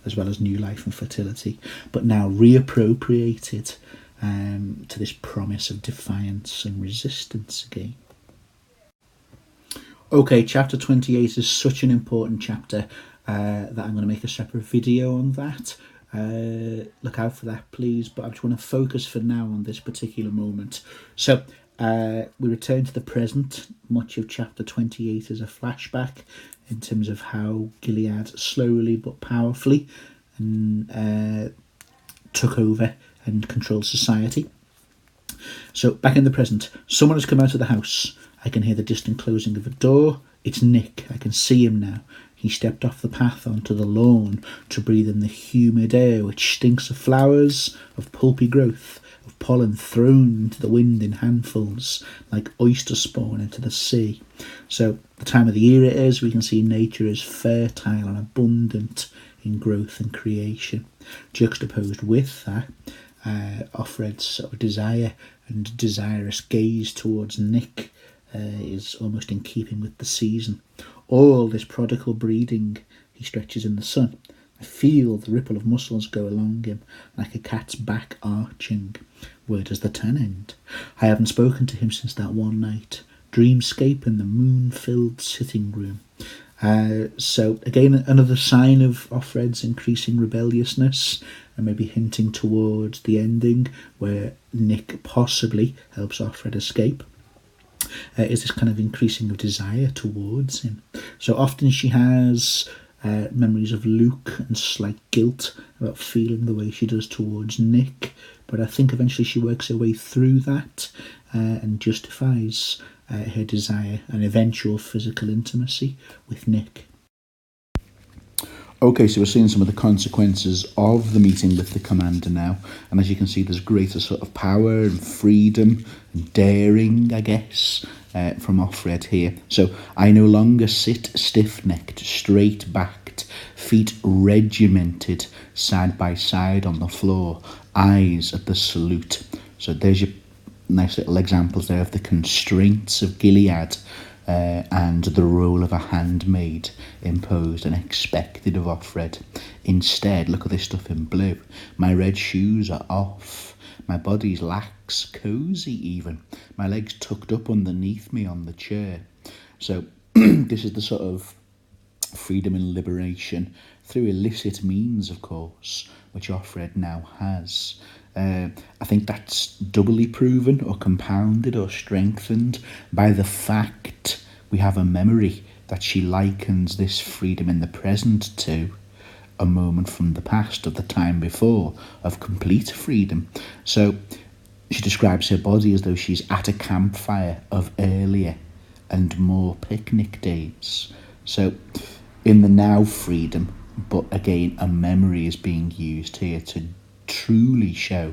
as well as new life and fertility, but now reappropriated to this promise of defiance and resistance again. Okay, chapter 28 is such an important chapter. that I'm going to make a separate video on that. Look out for that, please. But I just want to focus for now on this particular moment. So we return to the present. Much of chapter 28 is a flashback in terms of how Gilead slowly but powerfully took over and controlled society. So back in the present, someone has come out of the house. I can hear the distant closing of a door. It's Nick. I can see him now. He stepped off the path onto the lawn to breathe in the humid air which stinks of flowers, of pulpy growth, of pollen thrown into the wind in handfuls, like oyster spawn into the sea. So the time of the year it is, we can see nature is fertile and abundant in growth and creation. Juxtaposed with that, Offred's sort of desire and desirous gaze towards Nick is almost in keeping with the season. All this prodigal breeding, he stretches in the sun. I feel the ripple of muscles go along him, like a cat's back arching. Where does the tan end? I haven't spoken to him since that one night. Dreamscape in the moon-filled sitting room. So again, another sign of Offred's increasing rebelliousness, and maybe hinting towards the ending where Nick possibly helps Offred escape. Is this kind of increasing of desire towards him. So often she has memories of Luke and slight guilt about feeling the way she does towards Nick, but I think eventually she works her way through that and justifies her desire and eventual physical intimacy with Nick. Okay, so we're seeing some of the consequences of the meeting with the commander now, and as you can see, there's greater sort of power and freedom and daring, I guess, from Offred here. So I no longer sit stiff-necked, straight-backed, feet regimented side by side on the floor, eyes at the salute. So there's your nice little examples there of the constraints of Gilead and the role of a handmaid imposed and expected of Offred. Instead, look at this stuff in blue. My red shoes are off. My body's lax, cosy even. My legs tucked up underneath me on the chair. So this is the sort of freedom and liberation through illicit means, of course, which Offred now has. I think that's doubly proven or compounded or strengthened by the fact we have a memory that she likens this freedom in the present to a moment from the past, of the time before, of complete freedom. So she describes her body as though she's at a campfire of earlier and more picnic days. So in the now freedom, but again a memory is being used here to truly show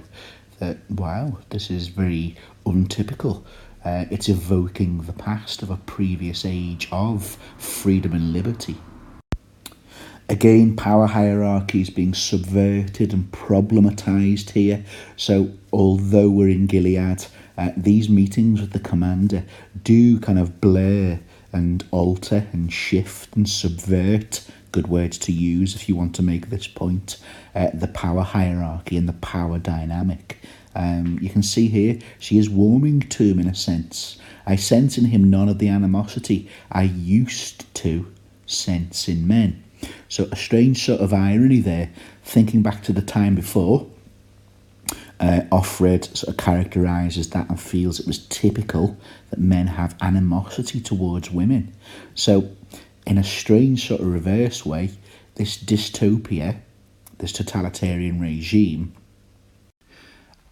that, wow, this is very untypical. It's evoking the past of a previous age of freedom and liberty. Again, power hierarchies being subverted and problematized here. So although we're in Gilead, these meetings with the commander do kind of blur and alter and shift and subvert, good words to use if you want to make this point, the power hierarchy and the power dynamic. You can see here, she is warming to him in a sense. I sense in him none of the animosity I used to sense in men. So a strange sort of irony there, thinking back to the time before. Offred sort of characterises that and feels it was typical that men have animosity towards women. So in a strange sort of reverse way, this dystopia, this totalitarian regime,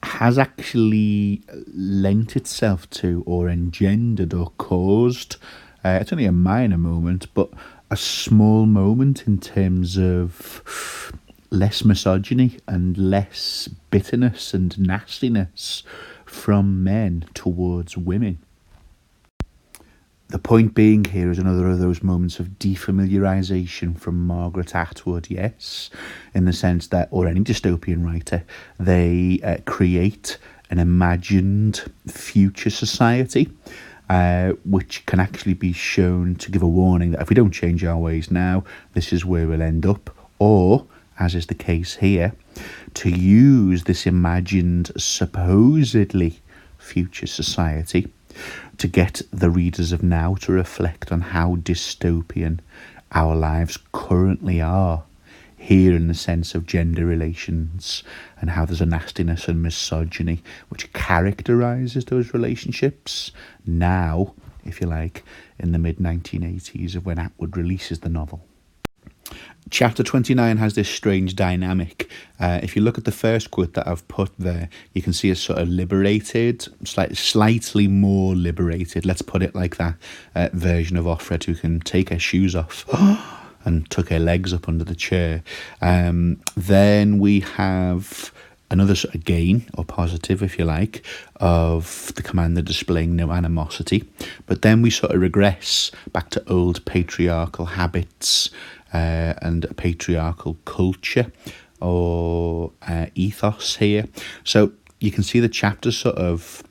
has actually lent itself to or engendered or caused, it's only a minor moment, but a small moment in terms of less misogyny and less bitterness and nastiness from men towards women. The point being here is another of those moments of defamiliarization from Margaret Atwood, yes, in the sense that, or any dystopian writer, they create an imagined future society, which can actually be shown to give a warning that if we don't change our ways now, this is where we'll end up, or, as is the case here, to use this imagined, supposedly future society to get the readers of now to reflect on how dystopian our lives currently are. Here in the sense of gender relations and how there's a nastiness and misogyny which characterises those relationships now, if you like, in the mid-1980s of when Atwood releases the novel. Chapter 29 has this strange dynamic. If you look at the first quote that I've put there, you can see a sort of liberated, slightly more liberated, let's put it like that, version of Offred who can take her shoes off and tuck her legs up under the chair. Then we have another sort of gain, or positive if you like, of the commander displaying no animosity. But then we sort of regress back to old patriarchal habits and a patriarchal culture or ethos here. So you can see the chapters sort of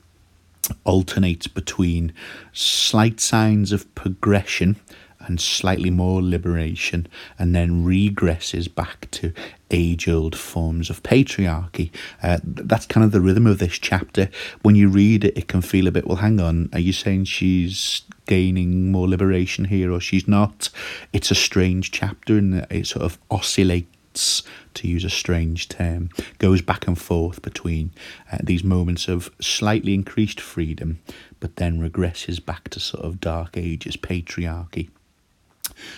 alternate between slight signs of progression and slightly more liberation, and then regresses back to age-old forms of patriarchy. That's kind of the rhythm of this chapter. When you read it, it can feel a bit, well, hang on, are you saying she's gaining more liberation here or she's not? It's a strange chapter and it sort of oscillates, to use a strange term, goes back and forth between these moments of slightly increased freedom, but then regresses back to sort of dark ages patriarchy.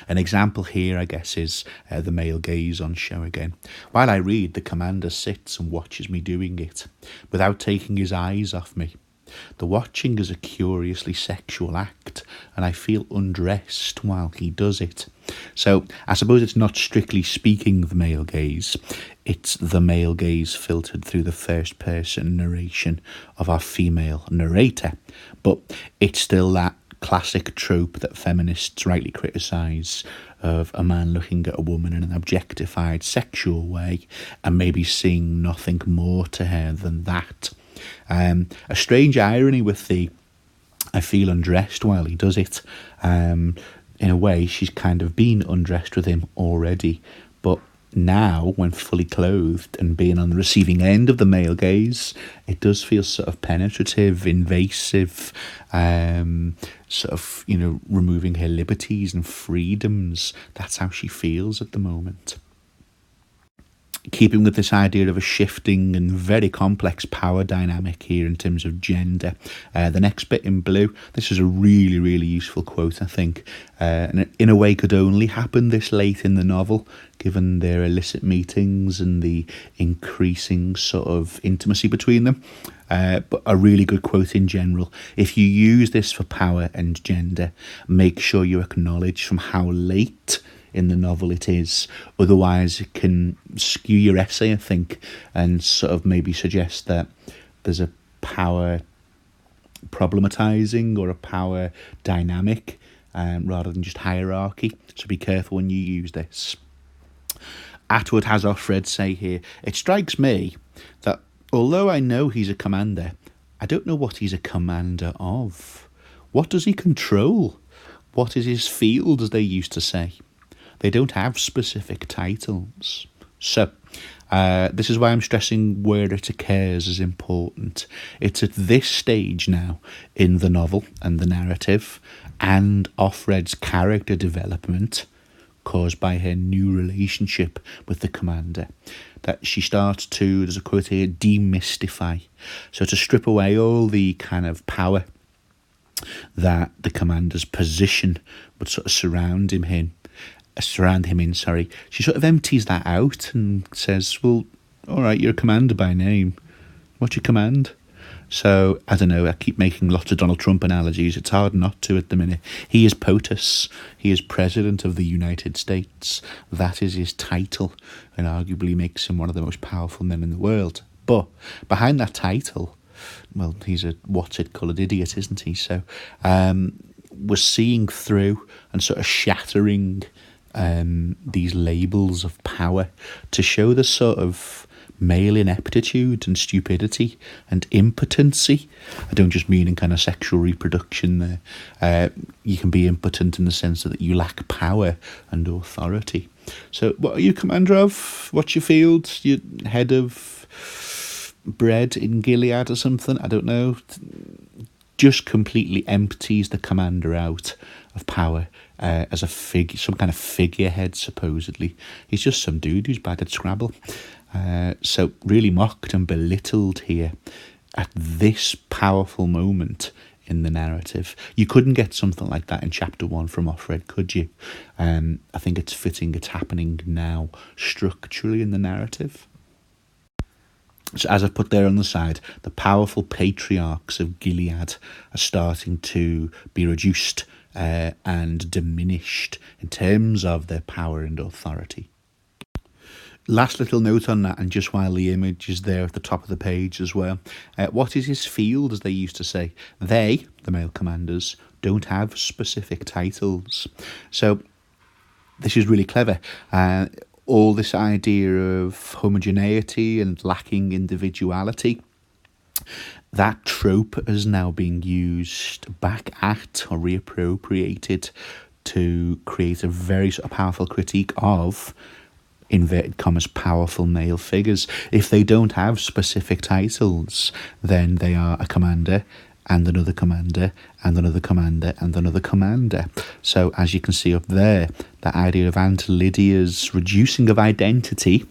An example here, I guess, is the male gaze on show again. While I read, the commander sits and watches me doing it, without taking his eyes off me. The watching is a curiously sexual act, and I feel undressed while he does it. So I suppose it's not strictly speaking the male gaze, it's the male gaze filtered through the first person narration of our female narrator. But it's still that classic trope that feminists rightly criticise of a man looking at a woman in an objectified sexual way and maybe seeing nothing more to her than that. A strange irony with the I feel undressed while he does it. In a way, she's kind of been undressed with him already, but now, when fully clothed and being on the receiving end of the male gaze, it does feel sort of penetrative, invasive, sort of, removing her liberties and freedoms. That's how she feels at the moment. Keeping with this idea of a shifting and very complex power dynamic here in terms of gender, the next bit in blue, this is a really, really useful quote, I think, and in a way could only happen this late in the novel, given their illicit meetings and the increasing sort of intimacy between them. But a really good quote in general. If you use this for power and gender, make sure you acknowledge from how late in the novel it is. Otherwise it can skew your essay, I think, and sort of maybe suggest that there's a power problematizing or a power dynamic rather than just hierarchy. So be careful when you use this. Atwood has Offred say here, it strikes me that although I know he's a commander, I don't know what he's a commander of. What does he control? What is his field, as they used to say? They don't have specific titles. So, this is why I'm stressing where it occurs is important. It's at this stage now in the novel and the narrative and Offred's character development caused by her new relationship with the commander that she starts to, there's a quote here, demystify. So to strip away all the kind of power that the commander's position would sort of surround him in, she sort of empties that out and says, well, all right, you're a commander by name. What's your command? So, I don't know, I keep making lots of Donald Trump analogies. It's hard not to at the minute. He is POTUS. He is President of the United States. That is his title, and arguably makes him one of the most powerful men in the world. But behind that title, well, he's a what's-it-coloured idiot, isn't he? So, we're seeing through and sort of shattering these labels of power to show the sort of male ineptitude and stupidity and impotency. I don't just mean in kind of sexual reproduction there. You can be impotent in the sense that you lack power and authority. So what are you commander of? What's your field? You head of bread in Gilead or something? I don't know. Just completely empties the commander out of power as a some kind of figurehead, supposedly. He's just some dude who's bad at Scrabble. So really mocked and belittled here at this powerful moment in the narrative. You couldn't get something like that in chapter 1 from Offred, could you? I think it's fitting it's happening now structurally in the narrative. So as I've put there on the side, the powerful patriarchs of Gilead are starting to be reduced and diminished in terms of their power and authority. Last little note on that, and just while the image is there at the top of the page as well, what is his field, as they used to say? They, the male commanders, don't have specific titles. So this is really clever. All this idea of homogeneity and lacking individuality, that trope is now being used back at or reappropriated to create a very sort of powerful critique of, inverted commas, powerful male figures. If they don't have specific titles, then they are a commander and another commander and another commander and another commander. So as you can see up there, the idea of Aunt Lydia's reducing of identity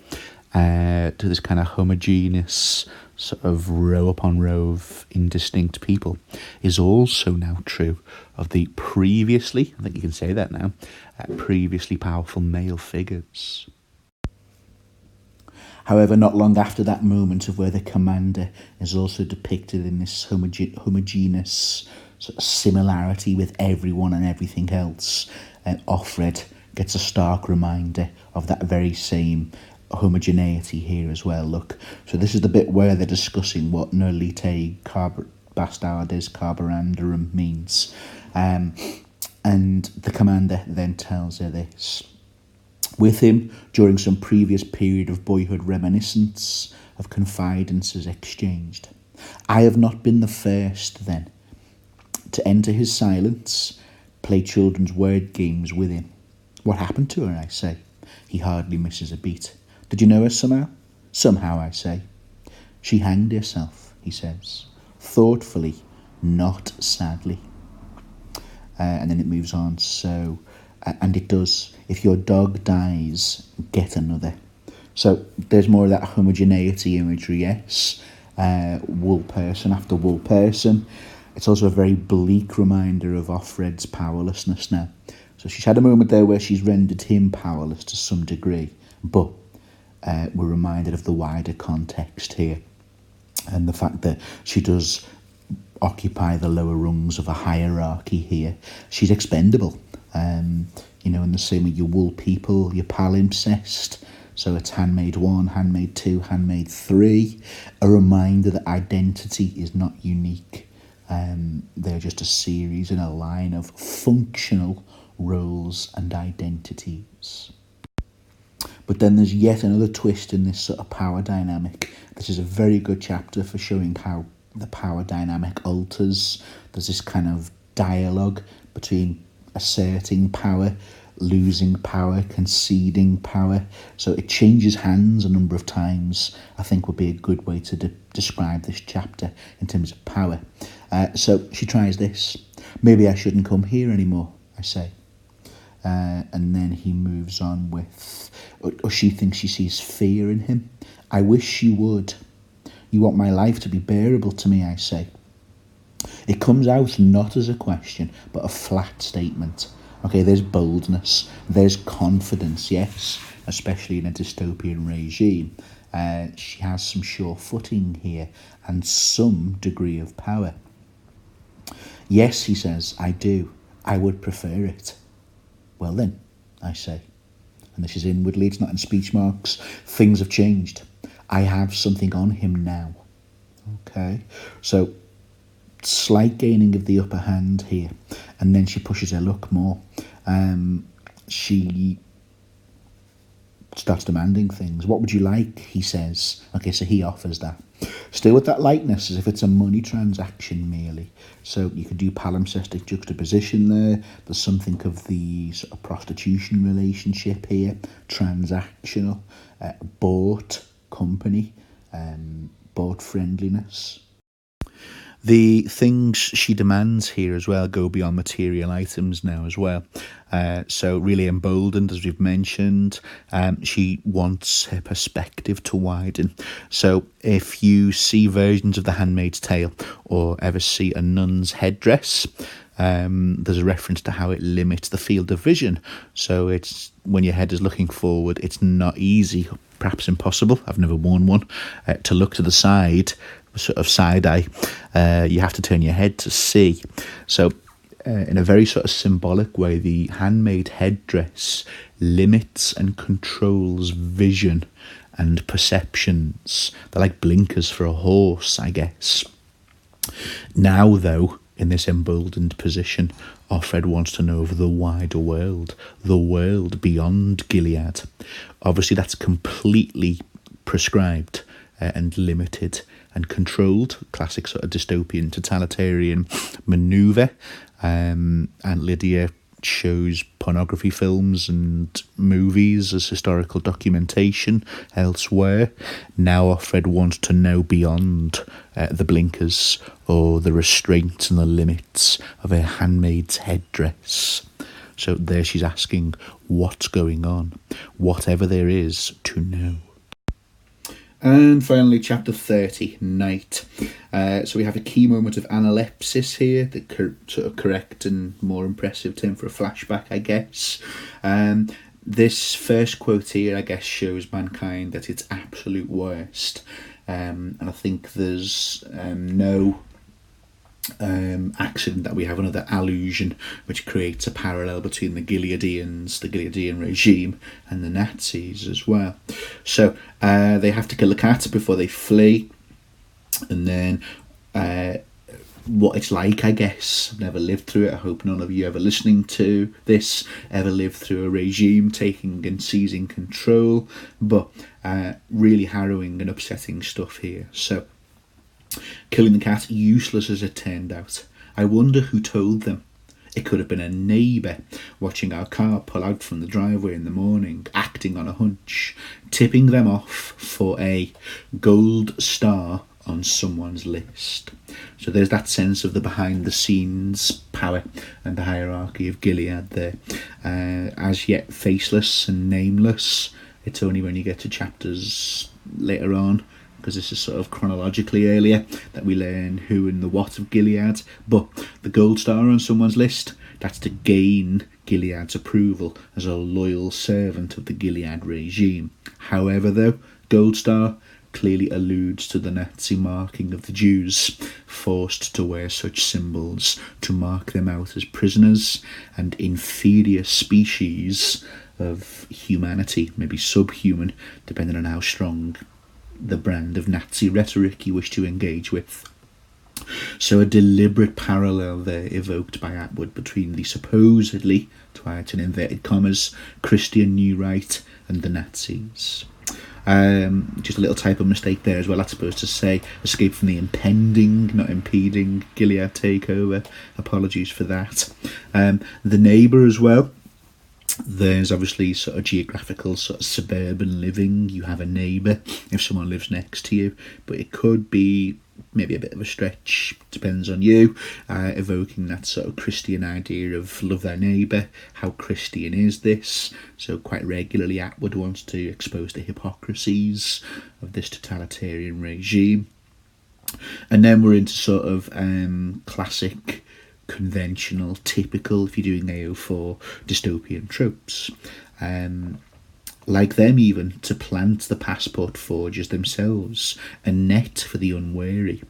to this kind of homogeneous sort of row upon row of indistinct people is also now true of the previously, I think you can say that now, previously powerful male figures. However, not long after that moment of where the commander is also depicted in this homogeneous sort of similarity with everyone and everything else, Offred gets a stark reminder of that very same homogeneity here as well. Look, so this is the bit where they're discussing what Nolite Bastardes Carborandarum means. And the commander then tells her this. With him, during some previous period of boyhood reminiscence, of confidences exchanged. I have not been the first, then, to enter his silence, play children's word games with him. What happened to her, I say? He hardly misses a beat. Did you know her somehow? Somehow, I say. She hanged herself, he says, thoughtfully, not sadly. And then it moves on, so... and it does. If your dog dies, get another. So there's more of that homogeneity imagery, yes. Wool person after wool person. It's also a very bleak reminder of Offred's powerlessness now. So she's had a moment there where she's rendered him powerless to some degree, but we're reminded of the wider context here and the fact that she does occupy the lower rungs of a hierarchy here. She's expendable. In the same way your wool people, your palimpsest. So it's Handmaid 1, Handmaid 2, Handmaid 3. A reminder that identity is not unique. They're just a series and a line of functional roles and identities. But then there's yet another twist in this sort of power dynamic. This is a very good chapter for showing how the power dynamic alters. There's this kind of dialogue between asserting power, losing power, conceding power. So it changes hands a number of times, I think would be a good way to describe this chapter in terms of power. So she tries this. Maybe I shouldn't come here anymore, I say. And then he moves on with, or she thinks she sees fear in him. I wish she would. You want my life to be bearable to me, I say. It comes out not as a question, but a flat statement. Okay, there's boldness, there's confidence, yes, especially in a dystopian regime. She has some sure footing here and some degree of power. Yes, he says, I do. I would prefer it. Well then, I say. And this is inwardly, it's not in speech marks. Things have changed. I have something on him now. Okay, so slight gaining of the upper hand here, and then she pushes her luck more. She starts demanding things. What would you like? He says. Okay, so he offers that. Still with that lightness, as if it's a money transaction merely. So you could do palimpsestic juxtaposition there. There's something of the sort of prostitution relationship here. Transactional, bought company, bought friendliness. The things she demands here as well go beyond material items now as well. So really emboldened, as we've mentioned, she wants her perspective to widen. So if you see versions of The Handmaid's Tale or ever see a nun's headdress, there's a reference to how it limits the field of vision. So it's when your head is looking forward, it's not easy, perhaps impossible, I've never worn one, to look to the side, sort of side eye. You have to turn your head to see. So in a very sort of symbolic way, the handmaid headdress limits and controls vision and perceptions. They're like blinkers for a horse, I guess. Now, though, in this emboldened position, Offred wants to know of the wider world, the world beyond Gilead. Obviously, that's completely prescribed and limited and controlled, classic sort of dystopian totalitarian manoeuvre. And Lydia shows pornography films and movies as historical documentation elsewhere. Now Offred wants to know beyond the blinkers or the restraints and the limits of a handmaid's headdress. So there she's asking what's going on, whatever there is to know. And finally, chapter 30, Night. So we have a key moment of analepsis here, the sort of correct and more impressive term for a flashback, I guess. This first quote here, I guess, shows mankind at its absolute worst. And I think there's no accident that we have another allusion which creates a parallel between the Gileadians, the Gileadian regime, and the Nazis as well. So they have to kill the cat before they flee, and then what it's like, I guess. I've never lived through it. I hope none of you ever listening to this ever lived through a regime taking and seizing control, but really harrowing and upsetting stuff here. So killing the cat, useless as it turned out. I wonder who told them. It could have been a neighbour watching our car pull out from the driveway in the morning, acting on a hunch, tipping them off for a gold star on someone's list. So there's that sense of the behind-the-scenes power and the hierarchy of Gilead there. As yet faceless and nameless. It's only when you get to chapters later on, because this is sort of chronologically earlier, that we learn who and the what of Gilead. But the gold star on someone's list, that's to gain Gilead's approval as a loyal servant of the Gilead regime. However, though, gold star clearly alludes to the Nazi marking of the Jews, forced to wear such symbols to mark them out as prisoners and inferior species of humanity, maybe subhuman, depending on how strong the brand of Nazi rhetoric you wish to engage with. So a deliberate parallel there evoked by Atwood between the supposedly, Twilight in inverted commas, Christian New Right and the Nazis. Just a little typo mistake there as well. That's supposed to say escape from the impending, not impeding, Gilead takeover. Apologies for that. The neighbour as well. There's obviously sort of geographical sort of suburban living. You have a neighbour if someone lives next to you, but it could be maybe a bit of a stretch, depends on you, evoking that sort of Christian idea of love thy neighbour. How Christian is this? So quite regularly Atwood wants to expose the hypocrisies of this totalitarian regime. And then we're into sort of classic, conventional, typical, if you're doing AO4, dystopian tropes. Like them even, to plant the passport forgers themselves, a net for the unwary.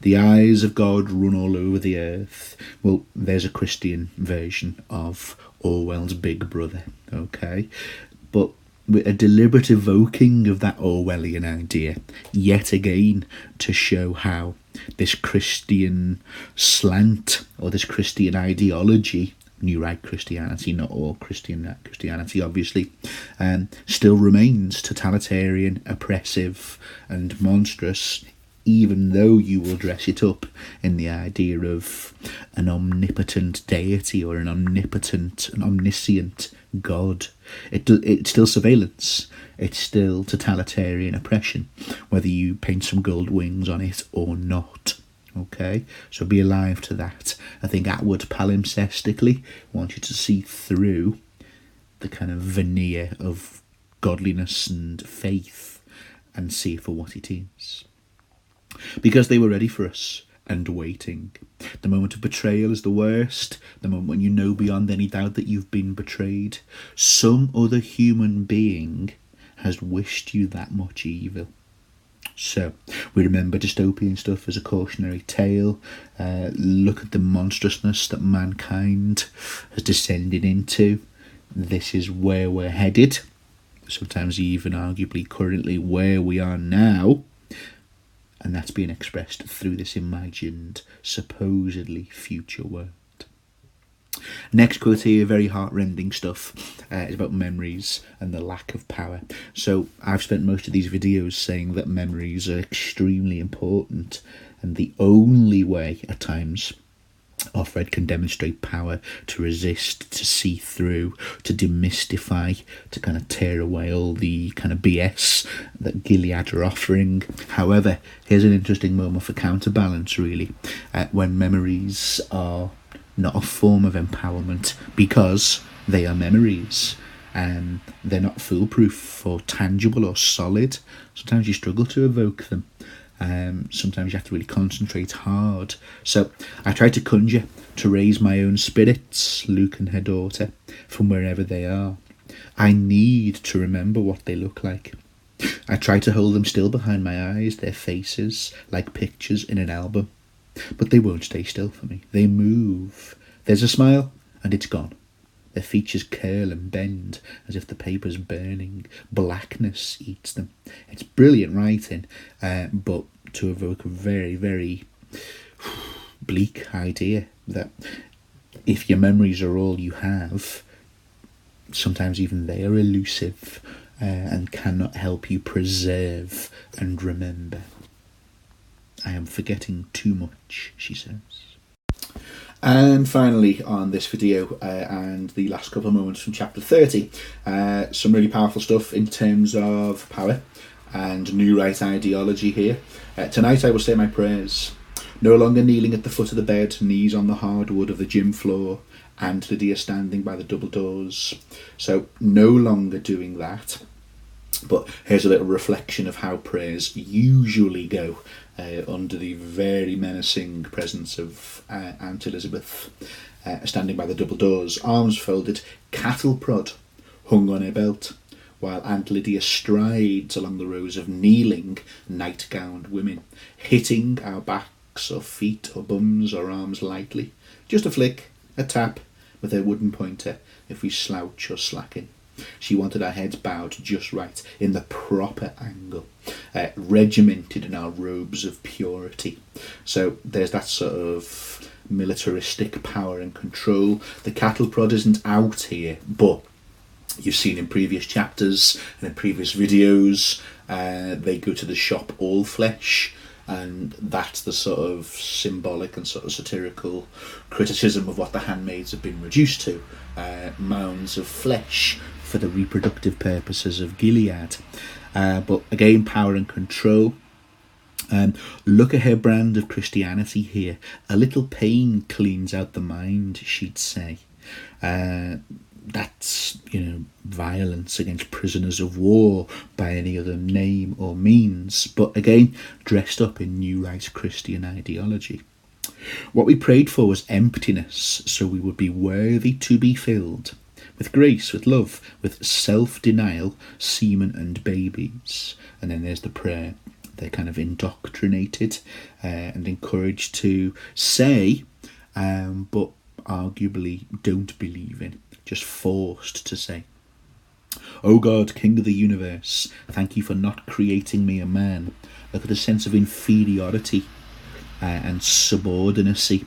The eyes of God run all over the earth. Well, there's a Christian version of Orwell's Big Brother, okay? But with a deliberate evoking of that Orwellian idea, yet again, to show how this Christian slant, or this Christian ideology, New Right Christianity, not all Christianity obviously, still remains totalitarian, oppressive and monstrous, even though you will dress it up in the idea of an omnipotent deity or an omniscient God. It's still surveillance. It's still totalitarian oppression, whether you paint some gold wings on it or not. Okay, so be alive to that. I think Atwood palimpsestically wants you to see through the kind of veneer of godliness and faith and see it for what it is. Because they were ready for us and waiting. The moment of betrayal is the worst, the moment when you know beyond any doubt that you've been betrayed. Some other human being has wished you that much evil. So, we remember dystopian stuff as a cautionary tale. Look at the monstrousness that mankind has descended into. This is where we're headed. Sometimes even arguably currently where we are now. And that's being expressed through this imagined, supposedly future world. Next quote here, very heart-rending stuff. It's about memories and the lack of power. So I've spent most of these videos saying that memories are extremely important, and the only way at times Offred can demonstrate power to resist, to see through, to demystify, to kind of tear away all the kind of BS that Gilead are offering. However, here's an interesting moment for counterbalance, really, when memories are not a form of empowerment because they are memories. They're not foolproof or tangible or solid. Sometimes you struggle to evoke them. Sometimes you have to really concentrate hard. So I try to conjure, to raise my own spirits, Luke and her daughter, from wherever they are. I need to remember what they look like. I try to hold them still behind my eyes, their faces, like pictures in an album. But they won't stay still for me. They move. There's a smile, and it's gone. Their features curl and bend as if the paper's burning. Blackness eats them. It's brilliant writing, but to evoke a very, very bleak idea that if your memories are all you have, sometimes even they are elusive and cannot help you preserve and remember. I am forgetting too much, she says. And finally on this video and the last couple of moments from chapter 30, some really powerful stuff in terms of power and new right ideology here. Tonight I will say my prayers, no longer kneeling at the foot of the bed, knees on the hard wood of the gym floor, and Lydia standing by the double doors. So no longer doing that. But here's a little reflection of how prayers usually go under the very menacing presence of Aunt Elizabeth standing by the double doors, arms folded, cattle prod hung on her belt, while Aunt Lydia strides along the rows of kneeling, night-gowned women, hitting our backs or feet or bums or arms lightly. Just a flick, a tap with her wooden pointer if we slouch or slacken. She wanted our heads bowed just right, in the proper angle, regimented in our robes of purity. So there's that sort of militaristic power and control. The cattle prod isn't out here, but you've seen in previous chapters and in previous videos, they go to the shop all flesh, and that's the sort of symbolic and sort of satirical criticism of what the handmaids have been reduced to, mounds of flesh for the reproductive purposes of Gilead. But again, power and control. Look at her brand of Christianity here. A little pain cleans out the mind, she'd say. That's, violence against prisoners of war by any other name or means, but again, dressed up in new right Christian ideology. What we prayed for was emptiness, so we would be worthy to be filled with grace, with love, with self-denial, semen and babies. And then there's the prayer. They're kind of indoctrinated and encouraged to say, but arguably don't believe in, just forced to say. Oh God, King of the universe, thank you for not creating me a man. Look at the sense of inferiority and subordinacy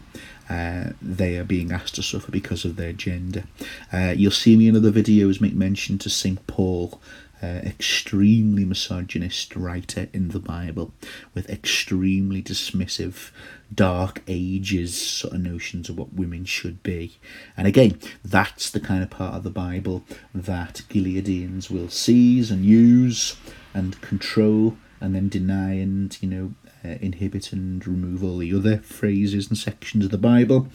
they are being asked to suffer because of their gender. You'll see me in other videos make mention to St. Paul, extremely misogynist writer in the Bible, with extremely dismissive, dark ages sort of notions of what women should be. And again, that's the kind of part of the Bible that Gileadians will seize and use and control and then deny and, inhibit and remove all the other phrases and sections of the Bible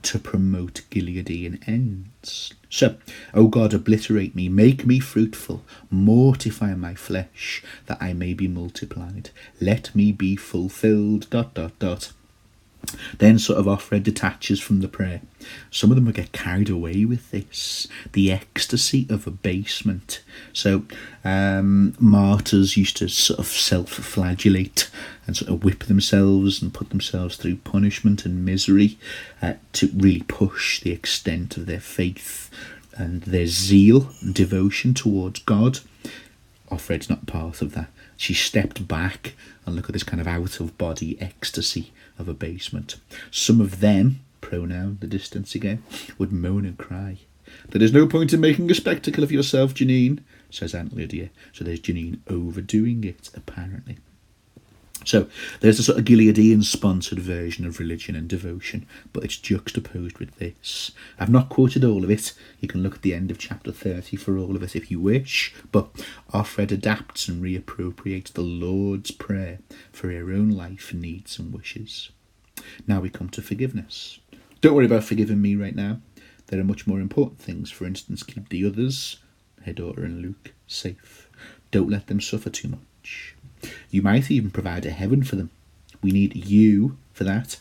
to promote Gileadian ends. So, O God, obliterate me, make me fruitful, mortify my flesh, that I may be multiplied. Let me be fulfilled, ... Then sort of Offred detaches from the prayer. Some of them will get carried away with this, the ecstasy of abasement. So martyrs used to sort of self-flagellate and sort of whip themselves and put themselves through punishment and misery to really push the extent of their faith and their zeal and devotion towards God. Offred's not part of that. She stepped back and look at this kind of out-of-body ecstasy of abasement. Some of them, pronoun, the distance again, would moan and cry. There is no point in making a spectacle of yourself, Janine, says Aunt Lydia. So there's Janine overdoing it, apparently. So there's a sort of Gileadian-sponsored version of religion and devotion, but it's juxtaposed with this. I've not quoted all of it. You can look at the end of chapter 30 for all of it if you wish, but Offred adapts and reappropriates the Lord's Prayer for her own life, needs and wishes. Now we come to forgiveness. Don't worry about forgiving me right now. There are much more important things. For instance, keep the others, her daughter and Luke, safe. Don't let them suffer too much. You might even provide a heaven for them. We need you for that.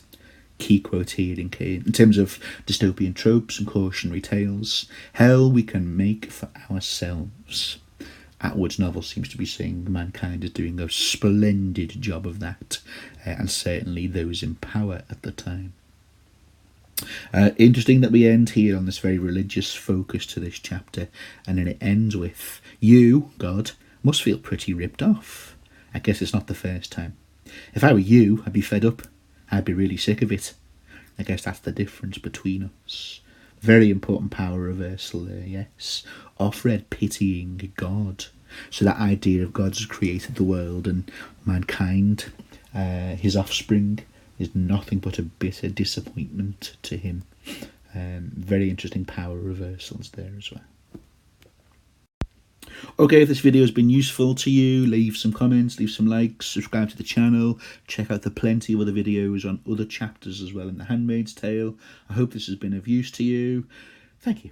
Key quote here in terms of dystopian tropes and cautionary tales. Hell we can make for ourselves. Atwood's novel seems to be saying mankind is doing a splendid job of that, and certainly those in power at the time. Interesting that we end here on this very religious focus to this chapter, and then it ends with, you, God, must feel pretty ripped off. I guess it's not the first time. If I were you, I'd be fed up. I'd be really sick of it. I guess that's the difference between us. Very important power reversal there, yes. Offred pitying God. So that idea of God has created the world and mankind, his offspring, is nothing but a bitter disappointment to him. Very interesting power reversals there as well. Okay, if this video has been useful to you, leave some comments, leave some likes, subscribe to the channel, check out the plenty of other videos on other chapters as well in The Handmaid's Tale. I hope this has been of use to you. Thank you.